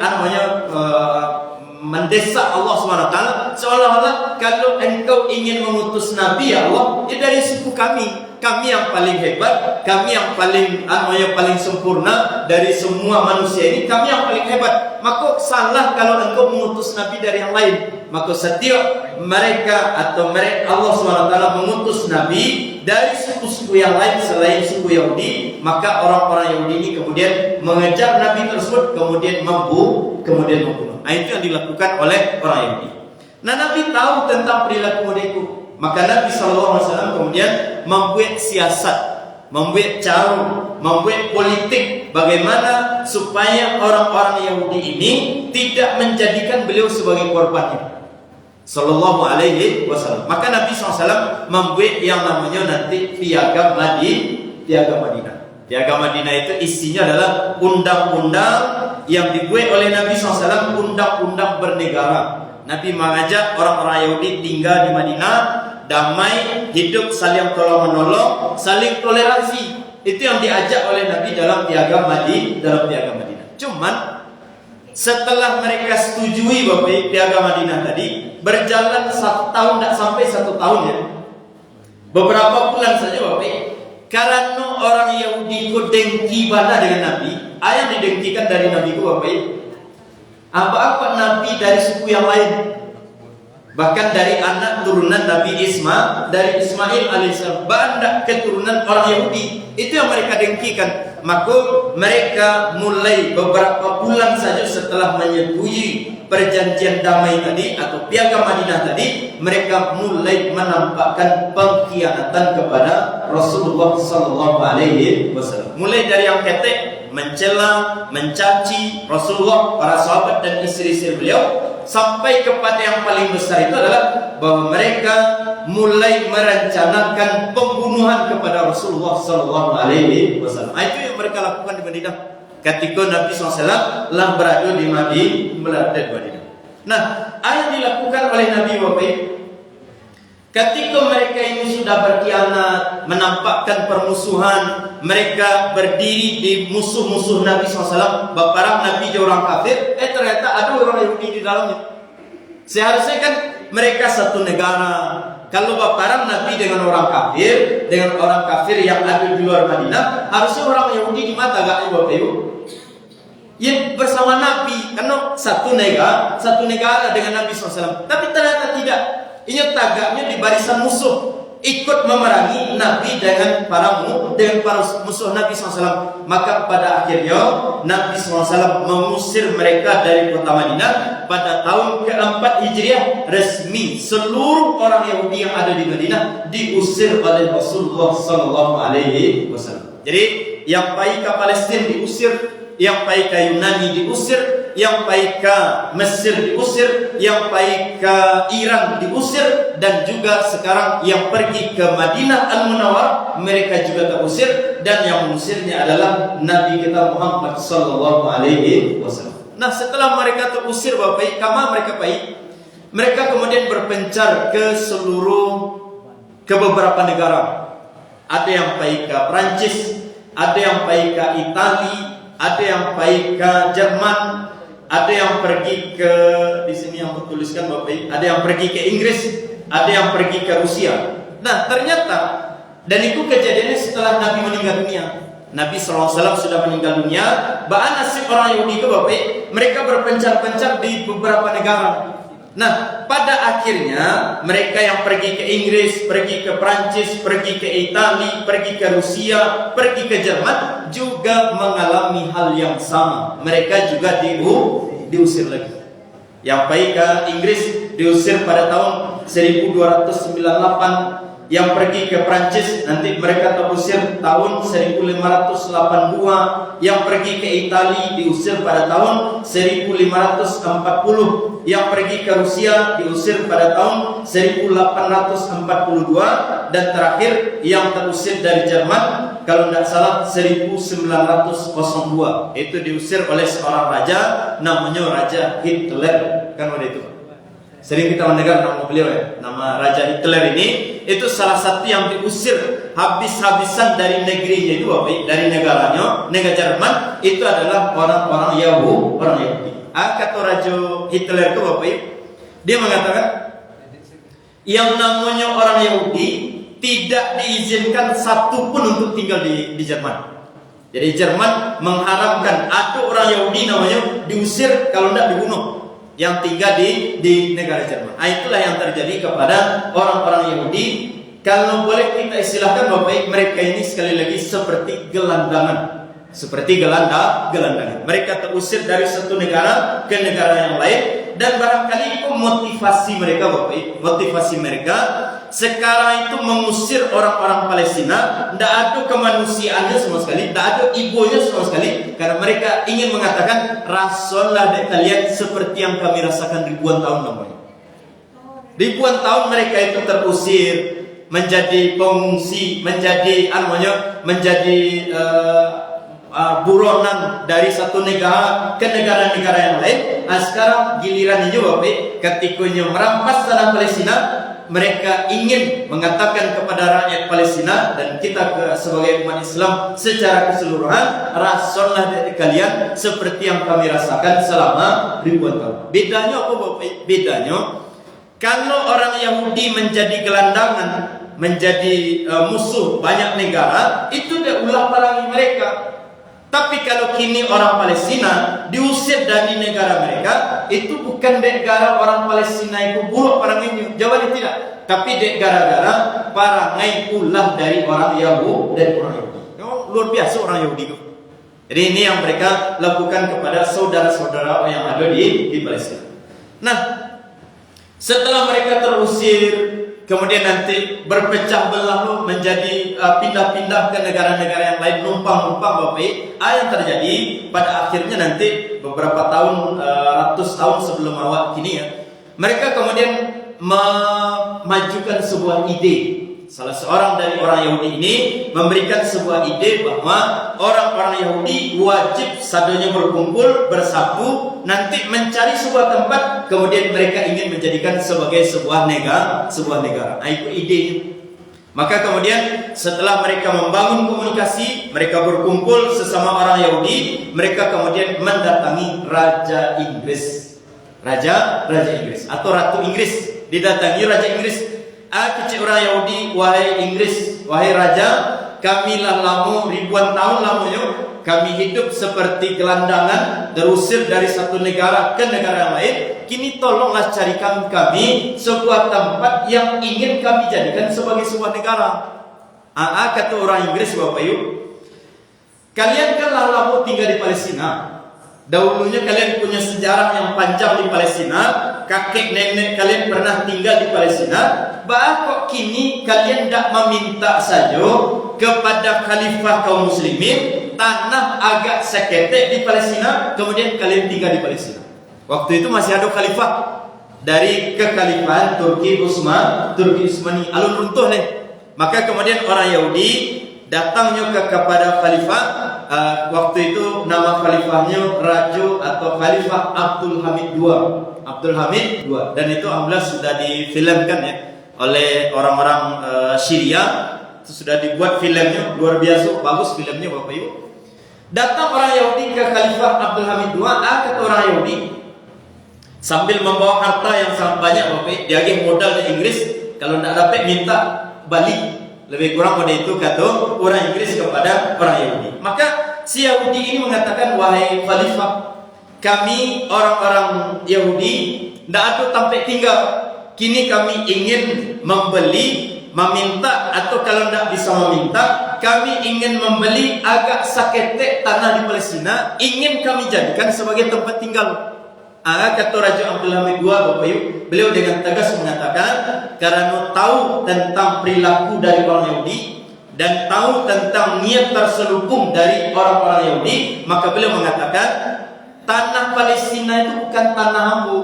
mendesak Allah SWT, seolah-olah kalau engkau ingin mengutus Nabi ya Allah, ya dari suku kami yang paling hebat, kami yang paling sempurna dari semua manusia ini, kami yang paling hebat. Maka salah kalau engkau mengutus Nabi dari yang lain. Maka setiap mereka Allah SWT mengutus Nabi dari suku-suku yang lain selain suku Yahudi, maka orang-orang Yahudi ini kemudian mengejar Nabi tersebut, kemudian membunuh. Nah, itu yang dilakukan oleh orang Yahudi. Nah, Nabi tahu tentang perilaku mereka. Maka Nabi SAW kemudian membuat siasat, membuat cara, membuat politik bagaimana supaya orang-orang Yahudi ini tidak menjadikan beliau sebagai korbannya. Sallallahu Alaihi Wasallam. Maka Nabi SAW membuat yang namanya nanti piagam Madinah. Piagam Madinah itu isinya adalah undang-undang yang dibuat oleh Nabi SAW, undang-undang bernegara. Nabi mengajak orang-orang Yahudi tinggal di Madinah, damai, hidup saling tolong menolong, saling toleransi. Itu yang diajak oleh Nabi dalam piagam Madinah. Cuman setelah mereka setujui Bapak piagam Madinah tadi, berjalan 1 tahun, tidak sampai 1 tahun ya, beberapa bulan saja Bapak. Karena orang Yahudi ku dengki bana dengan Nabi, yang didengkikan dari Nabi ku Bapak, apa Nabi dari suku yang lain, bahkan dari anak turunan Nabi dari Ismail alaihissalam, bahkan keturunan orang Yahudi, itu yang mereka dengkikan. Maka mereka mulai beberapa bulan saja setelah menyetujui perjanjian damai tadi atau piagam Madinah tadi, mereka mulai menampakkan pengkhianatan kepada Rasulullah SAW. Mulai dari yang ketek, mencela, mencaci Rasulullah, para sahabat dan istri-istri beliau, sampai kepada yang paling besar itu adalah bahwa mereka mulai merencanakan pembunuhan kepada Rasulullah SAW. Itu yang mereka lakukan di Madinah ketika Nabi SAW telah berada di Madinah. Nah, yang dilakukan oleh Nabi Bapak, ketika mereka ini sudah berkhianat, menampakkan permusuhan, mereka berdiri di musuh-musuh Nabi SAW, baparang Nabi je orang kafir, ternyata ada orang Yahudi di dalamnya. Seharusnya kan mereka satu negara. Kalau baparang Nabi dengan orang kafir yang ada di luar Madinah, harusnya orang Yahudi di mata gak Bapak Ibu? Ya bersama Nabi, karena satu negara dengan Nabi SAW. Tapi ternyata tidak. Ini tagaknya di barisan musuh, ikut memerangi Nabi dengan para musuh Nabi SAW. Maka pada akhirnya Nabi SAW mengusir mereka dari kota Madinah pada tahun ke-4 Hijriah. Resmi seluruh orang Yahudi yang ada di Madinah diusir oleh Rasulullah SAW. Jadi yang pergi ke Palestina diusir, yang pergi ke Yunani diusir, yang pergi ke Mesir diusir, yang pergi ke Iran diusir, dan juga sekarang yang pergi ke Madinah Al-Munawwarah mereka juga terusir, dan yang mengusirnya adalah Nabi kita Muhammad SAW. Nah, setelah mereka terusir Bapak, kemana mereka pergi? Mereka kemudian berpencar ke beberapa negara. Ada yang pergi ke Prancis, ada yang pergi ke Italia, ada yang pergi ke Jerman, ada yang pergi ke, di sini yang bertuliskan Bapak, ada yang pergi ke Inggris, ada yang pergi ke Rusia. Nah, ternyata, dan itu kejadiannya setelah Nabi meninggal dunia. Nabi SAW sudah meninggal dunia. Bahkan nasib orang Yahudi ke Bapak, mereka berpencar-pencar di beberapa negara. Nah, pada akhirnya mereka yang pergi ke Inggris, pergi ke Prancis, pergi ke Italia, pergi ke Rusia, pergi ke Jerman juga mengalami hal yang sama. Mereka juga diusir lagi. Yang pergi ke Inggris diusir pada tahun 1298. Yang pergi ke Prancis nanti mereka terusir tahun 1582. Yang pergi ke Italia diusir pada tahun 1540. Yang pergi ke Rusia diusir pada tahun 1842. Dan terakhir yang terusir dari Jerman, kalau tidak salah 1902, itu diusir oleh seorang raja namanya Raja Hitler. Kan pada itu sering kita mendengar nama beliau ya, nama Raja Hitler ini. Itu salah satu yang diusir habis-habisan dari negerinya itu Bapak, dari negaranya, negara Jerman, itu adalah orang-orang Yahudi. Kata Raja Hitler itu Bapak, dia mengatakan yang namanya orang Yahudi tidak diizinkan satu pun untuk tinggal di Jerman. Jadi Jerman mengharapkan ada orang Yahudi namanya diusir, kalau tidak dibunuh, yang tinggal di negara Jerman. Itulah yang terjadi kepada orang-orang Yahudi. Kalau boleh kita istilahkan Bapak, mereka ini sekali lagi seperti gelandangan. Mereka terusir dari satu negara ke negara yang lain. Dan barangkali itu motivasi mereka Bapak. Motivasi mereka sekarang itu mengusir orang-orang Palestina. Tidak ada kemanusiaannya sama sekali, tidak ada ibunya sama sekali. Karena mereka ingin mengatakan, rasalah dek kalian seperti yang kami rasakan ribuan tahun namanya. Ribuan tahun mereka itu terusir. menjadi pengungsi, menjadi buronan dari satu negara ke negara-negara yang lain. Sekarang giliran juga ketikanya merampas tanah Palestina. Mereka ingin mengatakan kepada rakyat Palestina dan kita sebagai umat Islam secara keseluruhan, rasalah dari kalian seperti yang kami rasakan selama ribuan tahun. Bedanya apa Bapak? Bedanya, kalau orang Yahudi menjadi gelandangan, menjadi musuh banyak negara, itu dia ulah perangi mereka. Tapi kalau kini orang Palestina diusir dari negara mereka, itu bukan gara orang Palestina itu buruk peranginya, jawabannya tidak. Tapi gara-gara perangai ulah dari orang Yahudi. Luar biasa orang Yahudi itu. Jadi ini yang mereka lakukan kepada saudara-saudara yang ada di Palestina. Nah, setelah mereka terusir, kemudian nanti berpecah belah menjadi pindah-pindah ke negara-negara yang lain, numpang-numpang Bapak. Yang terjadi pada akhirnya nanti beberapa tahun, ratus tahun sebelum awal kini ya, mereka kemudian memajukan sebuah ide. Salah seorang dari orang Yahudi ini memberikan sebuah ide bahwa orang-orang Yahudi wajib sadonya berkumpul, bersatu, nanti mencari sebuah tempat, kemudian mereka ingin menjadikan sebagai sebuah negara. Nah, itu idenya. Maka kemudian setelah mereka membangun komunikasi, mereka berkumpul sesama orang Yahudi, mereka kemudian mendatangi Raja Inggris. Raja Inggris atau Ratu Inggris didatangi Raja Inggris. Kecil orang Yahudi, wahai Inggris, wahai Raja, kami lah lama, ribuan tahun lamanya kami hidup seperti gelandangan, terusir dari satu negara ke negara lain. Kini tolonglah carikan kami sebuah tempat yang ingin kami jadikan sebagai sebuah negara. Kata orang Inggris, Bapak Ibu, kalian kan lah lama tinggal di Palestina. Dahulunya kalian punya sejarah yang panjang di Palestina, kakek nenek kalian pernah tinggal di Palestina. Kok kini kalian tidak meminta saja kepada khalifah kaum muslimin tanah agak seketek di Palestina, kemudian kalian tinggal di Palestina. Waktu itu masih ada khalifah dari kekhalifahan Turki Utsmani alun runtuh nih. Maka kemudian orang Yahudi datangnya kepada khalifah. Waktu itu nama khalifahnya Raja atau Khalifah Abdul Hamid II. Dan itu alhamdulillah sudah difilmkan ya oleh orang-orang Syria. Itu sudah dibuat filmnya, luar biasa bagus filmnya Bapak Ibu. Datang orang Yahudi ke Khalifah Abdul Hamid II. Kata orang Yahudi sambil membawa harta yang sangat banyak Bapak Ibu, dia agih modal di Inggris, kalau tidak dapat minta balik. Lebih kurang pada itu kata orang Inggris kepada orang Yahudi. Maka si Yahudi ini mengatakan, wahai Khalifah, kami orang-orang Yahudi tidak ada tempat tinggal. Kini kami ingin membeli, meminta, atau kalau tidak bisa meminta, kami ingin membeli agak saketek tanah di Palestina, ingin kami jadikan sebagai tempat tinggal. Kata Raja Abdul Hamid II, Bapak Ibu, beliau dengan tegas mengatakan, karena tahu tentang perilaku dari orang Yahudi dan tahu tentang niat terselubung dari orang-orang Yahudi, maka beliau mengatakan, tanah Palestina itu bukan tanah hambu.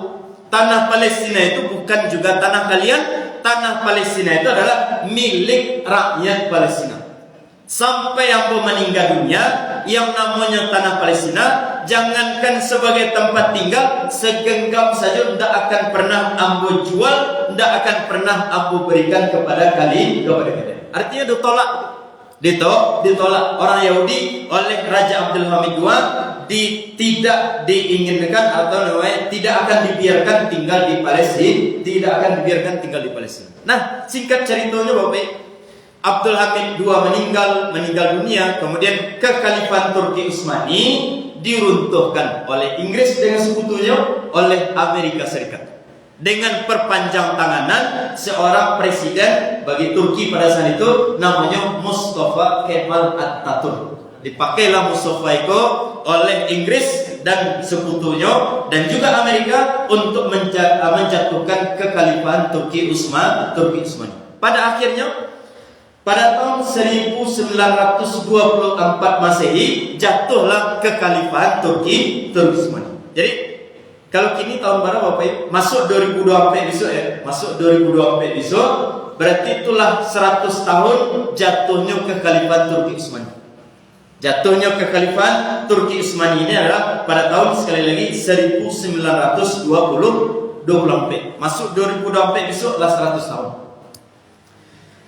Tanah Palestina itu bukan juga tanah kalian. Tanah Palestina itu adalah milik rakyat Palestina. Sampai yang meninggal dunia, yang namanya tanah Palestina, jangankan sebagai tempat tinggal, segenggam saja tidak akan pernah ambo jual, tidak akan pernah ambo berikan kepada kalian. Artinya ditolak orang Yahudi oleh Raja Abdul Hamid II, tidak diinginkan atau namanya tidak akan dibiarkan tinggal di Palestina. Nah, singkat ceritanya Bapak, Abdul Hamid II meninggal dunia, kemudian kekhalifahan Turki Utsmani diruntuhkan oleh Inggris dengan sekutunya oleh Amerika Serikat. Dengan perpanjang tanganan seorang presiden bagi Turki pada saat itu, namanya Mustafa Kemal Atatürk. Dipakailah Mustafa itu oleh Inggris dan sekutunya dan juga Amerika untuk menjatuhkan kekhalifahan Turki Utsmani. Pada akhirnya pada tahun 1924 Masehi jatuhlah kekhalifahan Turki Utsmani. Jadi kalau kini tahun berapa Bapak Ibu? Masuk 2024 besok ya. berarti itulah 100 tahun jatuhnya kekhalifan Turki Utsmani. Jatuhnya kekhalifan Turki Utsmani ini adalah pada tahun sekali lagi 1924. Masuk 2024 besok lah 100 tahun.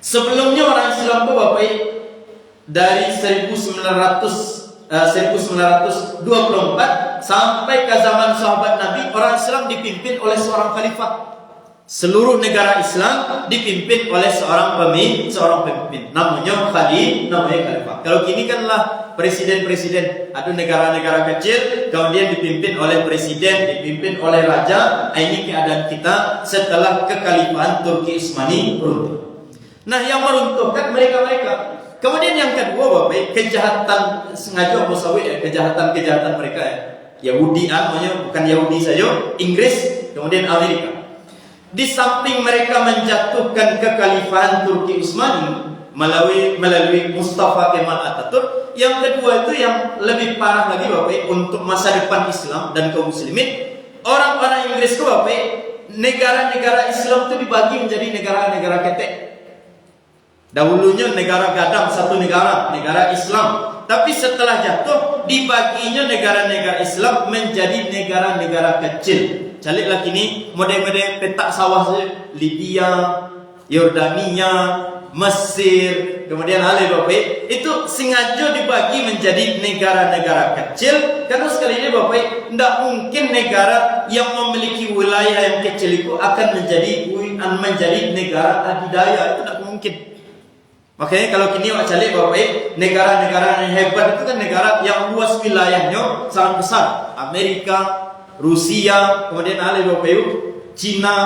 Sebelumnya orang Islam itu Bapak dari 1924 sampai ke zaman sahabat Nabi, orang Islam dipimpin oleh seorang khalifah. Seluruh negara Islam dipimpin oleh seorang pemimpin. Namanya khalifah. Kalau kini kanlah presiden-presiden, ada negara-negara kecil, kemudian dipimpin oleh presiden, dipimpin oleh raja. Ini keadaan kita setelah kekhalifahan Turki Utsmani runtuh. Nah, yang meruntuhkan mereka-mereka. Kemudian yang kedua, Bapak, kejahatan sengaja kejahatan mereka ya. Yahudi, namanya bukan Yahudi saja, Inggris, kemudian Amerika. Di samping mereka menjatuhkan kekhalifahan Turki Utsmani melalui Mustafa Kemal Atatürk, yang kedua itu yang lebih parah lagi Bapak, untuk masa depan Islam dan kaum muslimin, orang-orang Inggris itu Bapak, negara-negara Islam itu dibagi menjadi negara-negara ketek. Dahulunya negara gadang, satu negara Islam. Tapi setelah jatuh, dibaginya negara-negara Islam menjadi negara-negara kecil. Caliklah kini model-model petak sawah saja. Libya, Yordania, Mesir, kemudian Bapak, itu sengaja dibagi menjadi negara-negara kecil. Karena sekali ini Bapak, tidak mungkin negara yang memiliki wilayah yang kecil itu akan menjadi negara adidaya. Itu tidak mungkin. Makanya kalau kini calik Bapak, negara-negara yang hebat itu kan negara yang luas wilayahnya sangat besar. Amerika, Rusia, kemudian Bapak, Cina,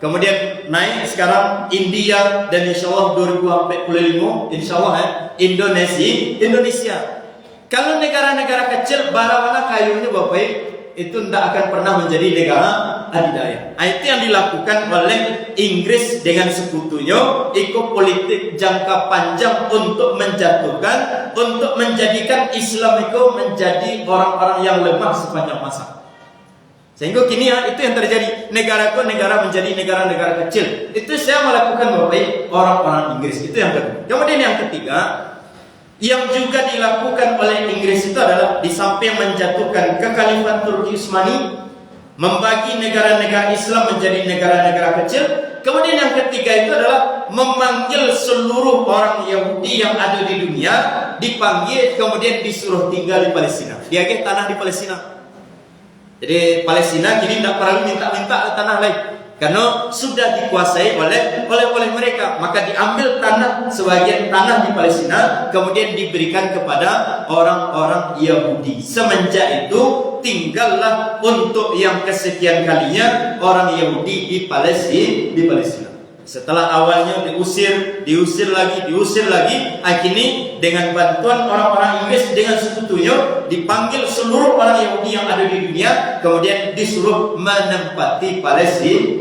kemudian naik sekarang India, dan insya Allah 2045 insya Allah Indonesia. Kalau negara-negara kecil, bara-bara kayunya Bapak, itu tidak akan pernah menjadi negara adidaya. Itu yang dilakukan oleh Inggris dengan sekutunya, ikut politik jangka panjang untuk menjatuhkan, untuk menjadikan Islam itu menjadi orang-orang yang lemah sepanjang masa. Sehingga kini itu yang terjadi, negara menjadi negara-negara kecil. Itu saya melakukan Bapak, orang-orang Inggris. Itu yang kedua. Kemudian yang ketiga, yang juga dilakukan oleh Inggris itu adalah di samping menjatuhkan kekhalifahan Turki Utsmani, membagi negara-negara Islam menjadi negara-negara kecil. Kemudian yang ketiga itu adalah memanggil seluruh orang Yahudi yang ada di dunia, dipanggil kemudian disuruh tinggal di Palestina. Diagih tanah di Palestina. Jadi Palestina kini tidak perlu minta-minta tanah lain, karena sudah dikuasai oleh mereka. Maka diambil tanah, sebagian tanah di Palestina, kemudian diberikan kepada orang-orang Yahudi. Semenjak itu tinggallah untuk yang kesekian kalinya orang Yahudi di Palestina. Setelah awalnya diusir lagi, akhirnya dengan bantuan orang-orang Inggris dengan sekutunya dipanggil seluruh orang Yahudi yang ada di dunia, kemudian disuruh menempati Palestina.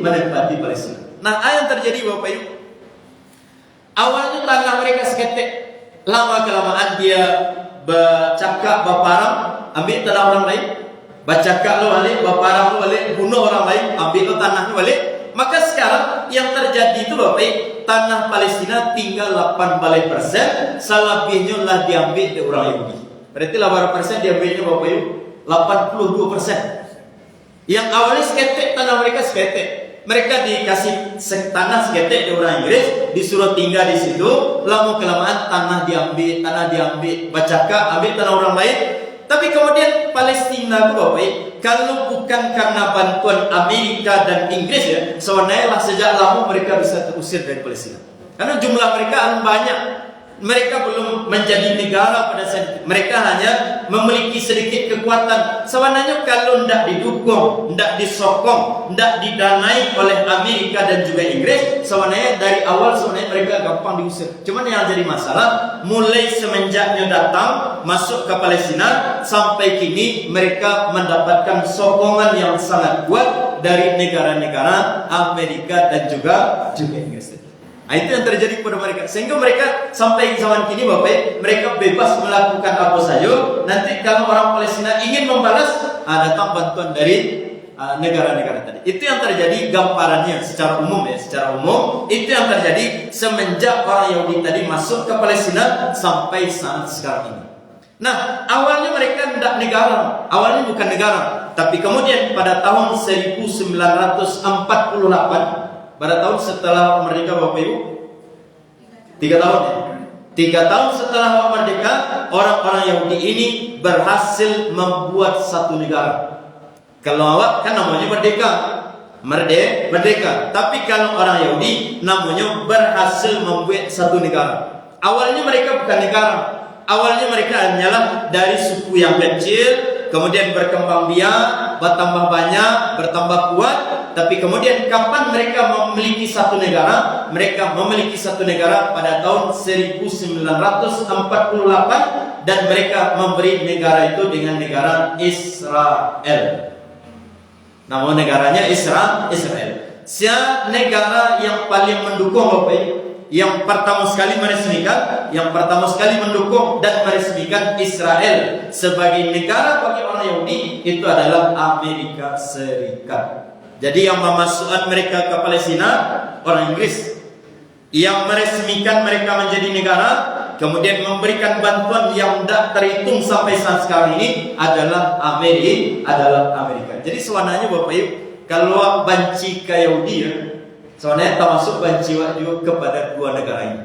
Nah, apa yang terjadi Bapak Ibu? Awalnya tanah mereka seketek, lama kelamaan dia bercakap baparang, ambil tanah orang lain, bercakap lo balik, baparang lo balik, bunuh orang lain, ambil lo tanahnya balik. Maka sekarang yang terjadi itu Bapak, tanah Palestina tinggal 8%, selebihnya lah diambil oleh orang Yahudi. Berarti 8% diambilnya Bapak Ibu 82%. Yang awalnya seketek, tanah mereka seketek, mereka dikasih tanah seketek oleh orang Inggris, disuruh tinggal di situ. Lama kelamaan tanah diambil, bacaka ambil tanah orang lain. Tapi kemudian Palestina itu Bapak, kalau bukan karena bantuan Amerika dan Inggris ya, sebenarnya sejak lama mereka bisa terusir dari Palestina. Karena jumlah mereka banyak. Mereka belum menjadi negara pada saat itu. Mereka hanya memiliki sedikit kekuatan. Sebenarnya kalau tidak didukung, tidak disokong, tidak didanai oleh Amerika dan juga Inggris, sebenarnya dari awal mereka gampang diusir. Cuman yang jadi masalah, mulai semenjaknya datang masuk ke Palestina sampai kini mereka mendapatkan sokongan yang sangat kuat dari negara-negara Amerika dan juga Inggris. Nah, itu yang terjadi kepada mereka, sehingga mereka sampai zaman kini Bapak, mereka bebas melakukan apa saja. Nanti kalau orang Palestina ingin membalas, datang bantuan dari negara-negara tadi. Itu yang terjadi gambarannya secara umum ya, secara umum itu yang terjadi semenjak orang Yahudi tadi masuk ke Palestina sampai saat sekarang ini. Nah, awalnya mereka tidak negara, awalnya bukan negara, tapi kemudian pada tahun 1948, pada tahun setelah merdeka Bapak Ibu, 3 tahun ya. 3 tahun setelah merdeka, orang-orang Yahudi ini berhasil membuat satu negara. Kalau awak kan namanya merdeka. Tapi kalau orang Yahudi namanya berhasil membuat satu negara. Awalnya mereka bukan negara. Awalnya mereka hanyalah dari suku yang kecil, kemudian berkembang biak, bertambah banyak, bertambah kuat. Tapi kemudian kapan mereka memiliki satu negara? Mereka memiliki satu negara pada tahun 1948 dan mereka memberi negara itu dengan negara Israel. Nama negaranya Israel. Siapa negara yang paling mendukung Bapak Ibu? Yang pertama sekali mendukung dan meresmikan Israel sebagai negara bagi orang Yahudi itu adalah Amerika Serikat. Jadi yang memasukkan mereka ke Palestina orang Inggris, yang meresmikan mereka menjadi negara, kemudian memberikan bantuan yang tidak terhitung sampai saat sekarang ini adalah Amerika. Jadi sebenarnya Bapak Ibu, kalau banci ke Yahudi ya, soalnya termasuk banci juga kepada dua negara ini,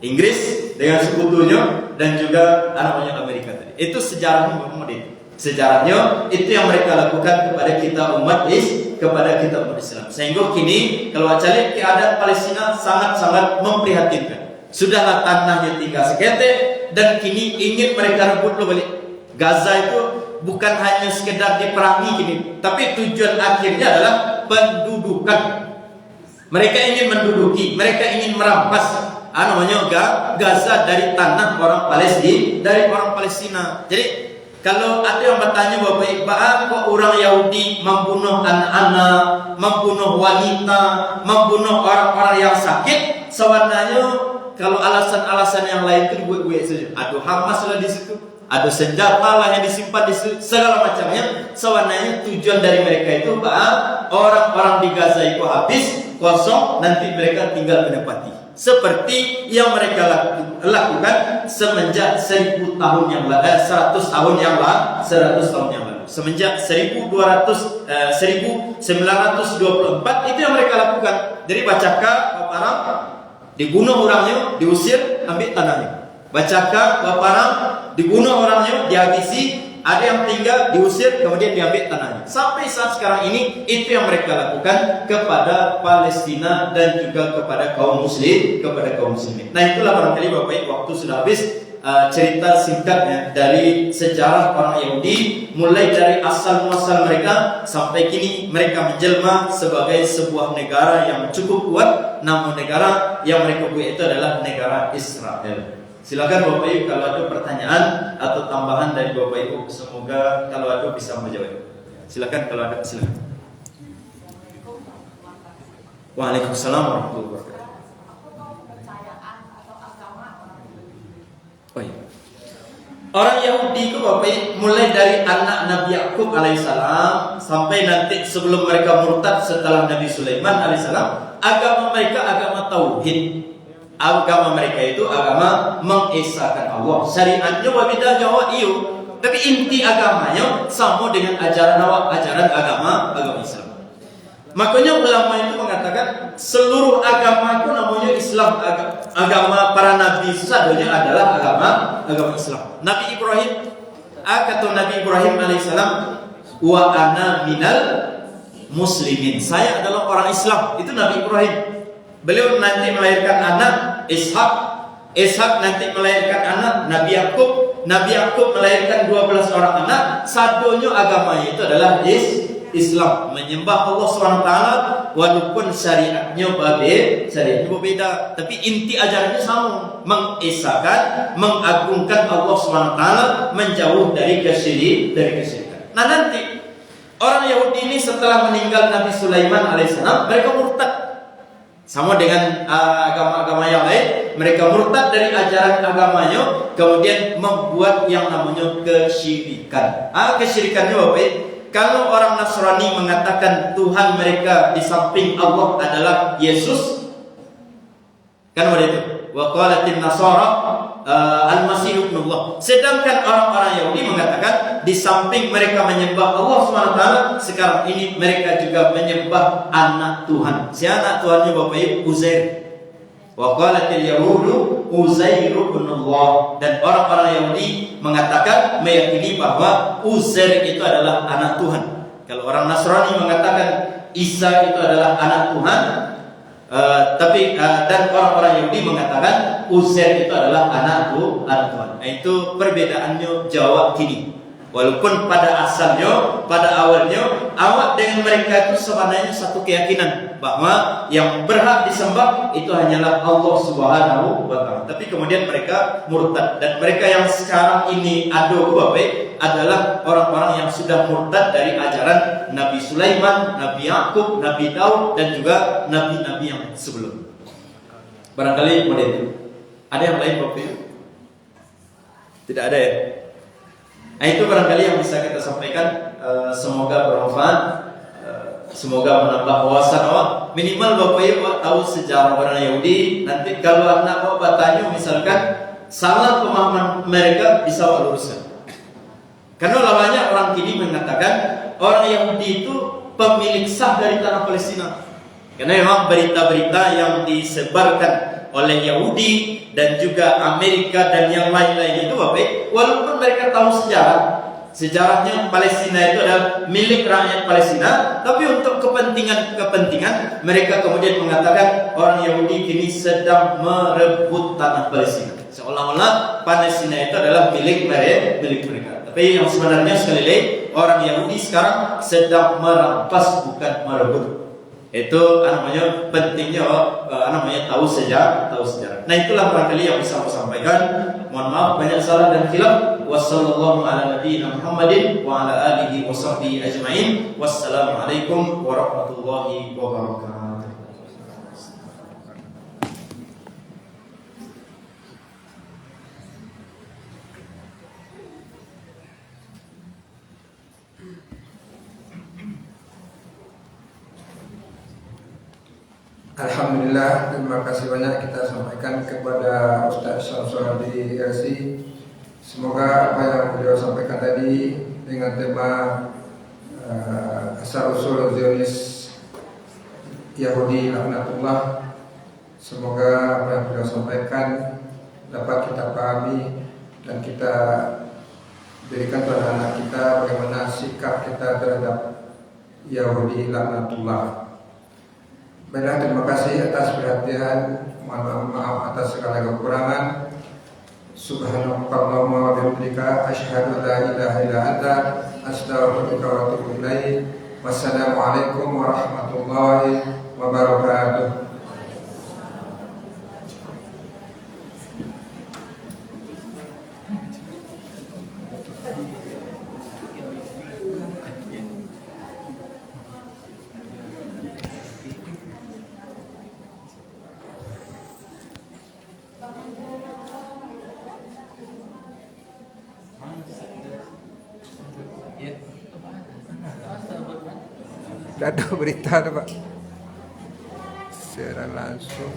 Inggris dengan sekutunya dan juga namanya Amerika tadi. Itu sejarahnya Muhammad. Sejarahnya itu yang mereka lakukan kepada kita umat Islam. Sehingga kini kalau lihat keadaan Palestina sangat-sangat memprihatinkan. Sudahlah tanahnya tinggal seketek dan kini ingin mereka rebut balik. Gaza itu bukan hanya sekedar diperangi kini, tapi tujuan akhirnya adalah pendudukan. Mereka ingin menduduki, mereka ingin merampas namanya Gaza dari tanah orang Palestina. Jadi kalau ada yang bertanya Bapak, kok orang Yahudi membunuh anak-anak, membunuh wanita, membunuh orang-orang yang sakit? Sebenarnya kalau alasan-alasan yang lain itu buat saja. Ada Hamas lah di situ, ada senjata lah yang disimpan di situ, segala macamnya. Sebenarnya tujuan dari mereka itu orang-orang di Gaza itu habis, kosong, nanti mereka tinggal menempati. Seperti yang mereka lakukan semenjak 100 tahun yang lalu. Semenjak 1924 itu yang mereka lakukan. Jadi Bacaka, Baparang dibunuh orangnya, diusir, ambil tanahnya. Bacaka, Baparang dibunuh orangnya, dihabisi, ada yang tinggal, diusir, kemudian diambil tanahnya. Sampai saat sekarang ini itu yang mereka lakukan kepada Palestina dan juga kepada kaum muslimin. Nah itulah barangkali Bapak Ibu, waktu sudah habis. Cerita singkatnya dari sejarah orang Yahudi, mulai dari asal muasal mereka sampai kini mereka menjelma sebagai sebuah negara yang cukup kuat. Nama negara yang mereka buat itu adalah negara Israel. Silakan Bapak Ibu kalau ada pertanyaan atau tambahan dari Bapak Ibu, semoga kalau ada bisa menjawab. Silakan kalau ada, silakan. Waalaikumsalam warahmatullahi wabarakatuh. Oh iya. Orang Yahudi itu Bapak Ibu, mulai dari anak Nabi Yakub alaihissalam sampai nanti sebelum mereka murtad setelah Nabi Sulaiman alaihissalam, agama mereka agama tauhid. Agama mereka itu agama mengesahkan Allah. Syariatnya wabidah Jawa iyo, tapi inti agamanya sama dengan ajaran agama Islam. Makanya ulama itu mengatakan seluruh agama itu namanya Islam. Agama para nabi sesudahnya adalah agama Islam. Nabi Ibrahim, kata Nabi Ibrahim alaihissalam, wa ana minal muslimin. Saya adalah orang Islam. Itu Nabi Ibrahim. Beliau nanti melahirkan anak Ishak nanti melahirkan anak Nabi Yakub melahirkan 12 orang anak. Satunya agamanya itu adalah Islam, menyembah Allah SWT, walaupun syariatnya berbeda, tapi inti ajarannya sama, mengesahkan, mengagungkan Allah SWT, menjauh dari kesyirikan. Nah nanti orang Yahudi ini setelah meninggal Nabi Sulaiman alaihissalam, mereka murtad. Sama dengan agama-agama yang lain, mereka murtad dari ajaran agamanya, kemudian membuat yang namanya kesyirikan. Kesyirikannya Bapak, kalau orang Nasrani mengatakan Tuhan mereka di samping Allah adalah Yesus, kan begitu. Wa qalatin nasara al-masih ibnullah. Sedangkan orang-orang Yahudi mengatakan di samping mereka menyembah Allah SWT, sekarang ini mereka juga menyembah anak Tuhan. Si anak Tuhannya Bapak Ibu Uzair. Wa qalatil yahudu Uzair ibnullah. Dan orang-orang Yahudi mengatakan, meyakini bahwa Uzair itu adalah anak Tuhan. Kalau orang Nasrani mengatakan Isa itu adalah anak Tuhan, dan orang-orang Yahudi mengatakan Uzair itu adalah anak Tuhan. Nah, itu perbedaannya Jawa kini. Walaupun pada asalnya, pada awalnya, awak dengan mereka itu sebenarnya satu keyakinan bahwa yang berhak disembah itu hanyalah Allah Subhanahu wa Ta'ala. Tapi kemudian mereka murtad, dan mereka yang sekarang ini adalah orang-orang yang sudah murtad dari ajaran Nabi Sulaiman, Nabi Yakub, Nabi Daud, dan juga nabi-nabi yang sebelum. Barangkali model itu. Ada yang lain Bapak Ibu? Tidak ada ya? Nah, itu barangkali yang bisa kita sampaikan. Semoga bermanfaat, semoga menambah wawasan awak. Minimal Bapak Ibu tahu sejarah orang Yahudi. Nanti kalau anak Bapak tanya misalkan salah pemahaman mereka, bisa awak luruskan. Karena banyak orang kini mengatakan orang Yahudi itu pemilik sah dari tanah Palestina. Karena memang berita-berita yang disebarkan oleh Yahudi dan juga Amerika dan yang lain-lain itu Bapak, walaupun mereka tahu sejarahnya Palestina itu adalah milik rakyat Palestina, tapi untuk kepentingan mereka kemudian mengatakan orang Yahudi kini sedang merebut tanah Palestina, seolah-olah Palestina itu adalah milik mereka. Tapi yang sebenarnya sekali lagi, orang Yahudi sekarang sedang merampas, bukan merebut. Itu namanya pentingnya tahu sejarah. Nah, itulah barangkali yang bisa aku sampaikan. Mohon maaf banyak salah dan khilaf. Wassallallahu ala nabiyyina Muhammadin wa ala alihi wa sahbihi ajmain. Wassalamualaikum warahmatullahi wabarakatuh. Alhamdulillah, terima kasih banyak kita sampaikan kepada Ustaz Syamsul Hadi RC. Semoga apa yang beliau sampaikan tadi dengan tema asal usul Zionis Yahudi laknatullah, semoga apa yang beliau sampaikan dapat kita pahami dan kita berikan pada anak kita bagaimana sikap kita terhadap Yahudi laknatullah. Baiklah, terima kasih atas perhatian. Mohon maaf atas segala kekurangan. Subhanallahumma wa bihamdika asyhadu an la ilaha illa anta astaghfiruka wa atubu ilaik. Wassalamualaikum warahmatullahi wabarakatuh. Ada berita ada Pak secara langsung.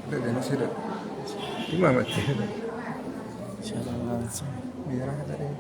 Udah dan sudah. Gimana sih? Secara langsung. Merah tadi.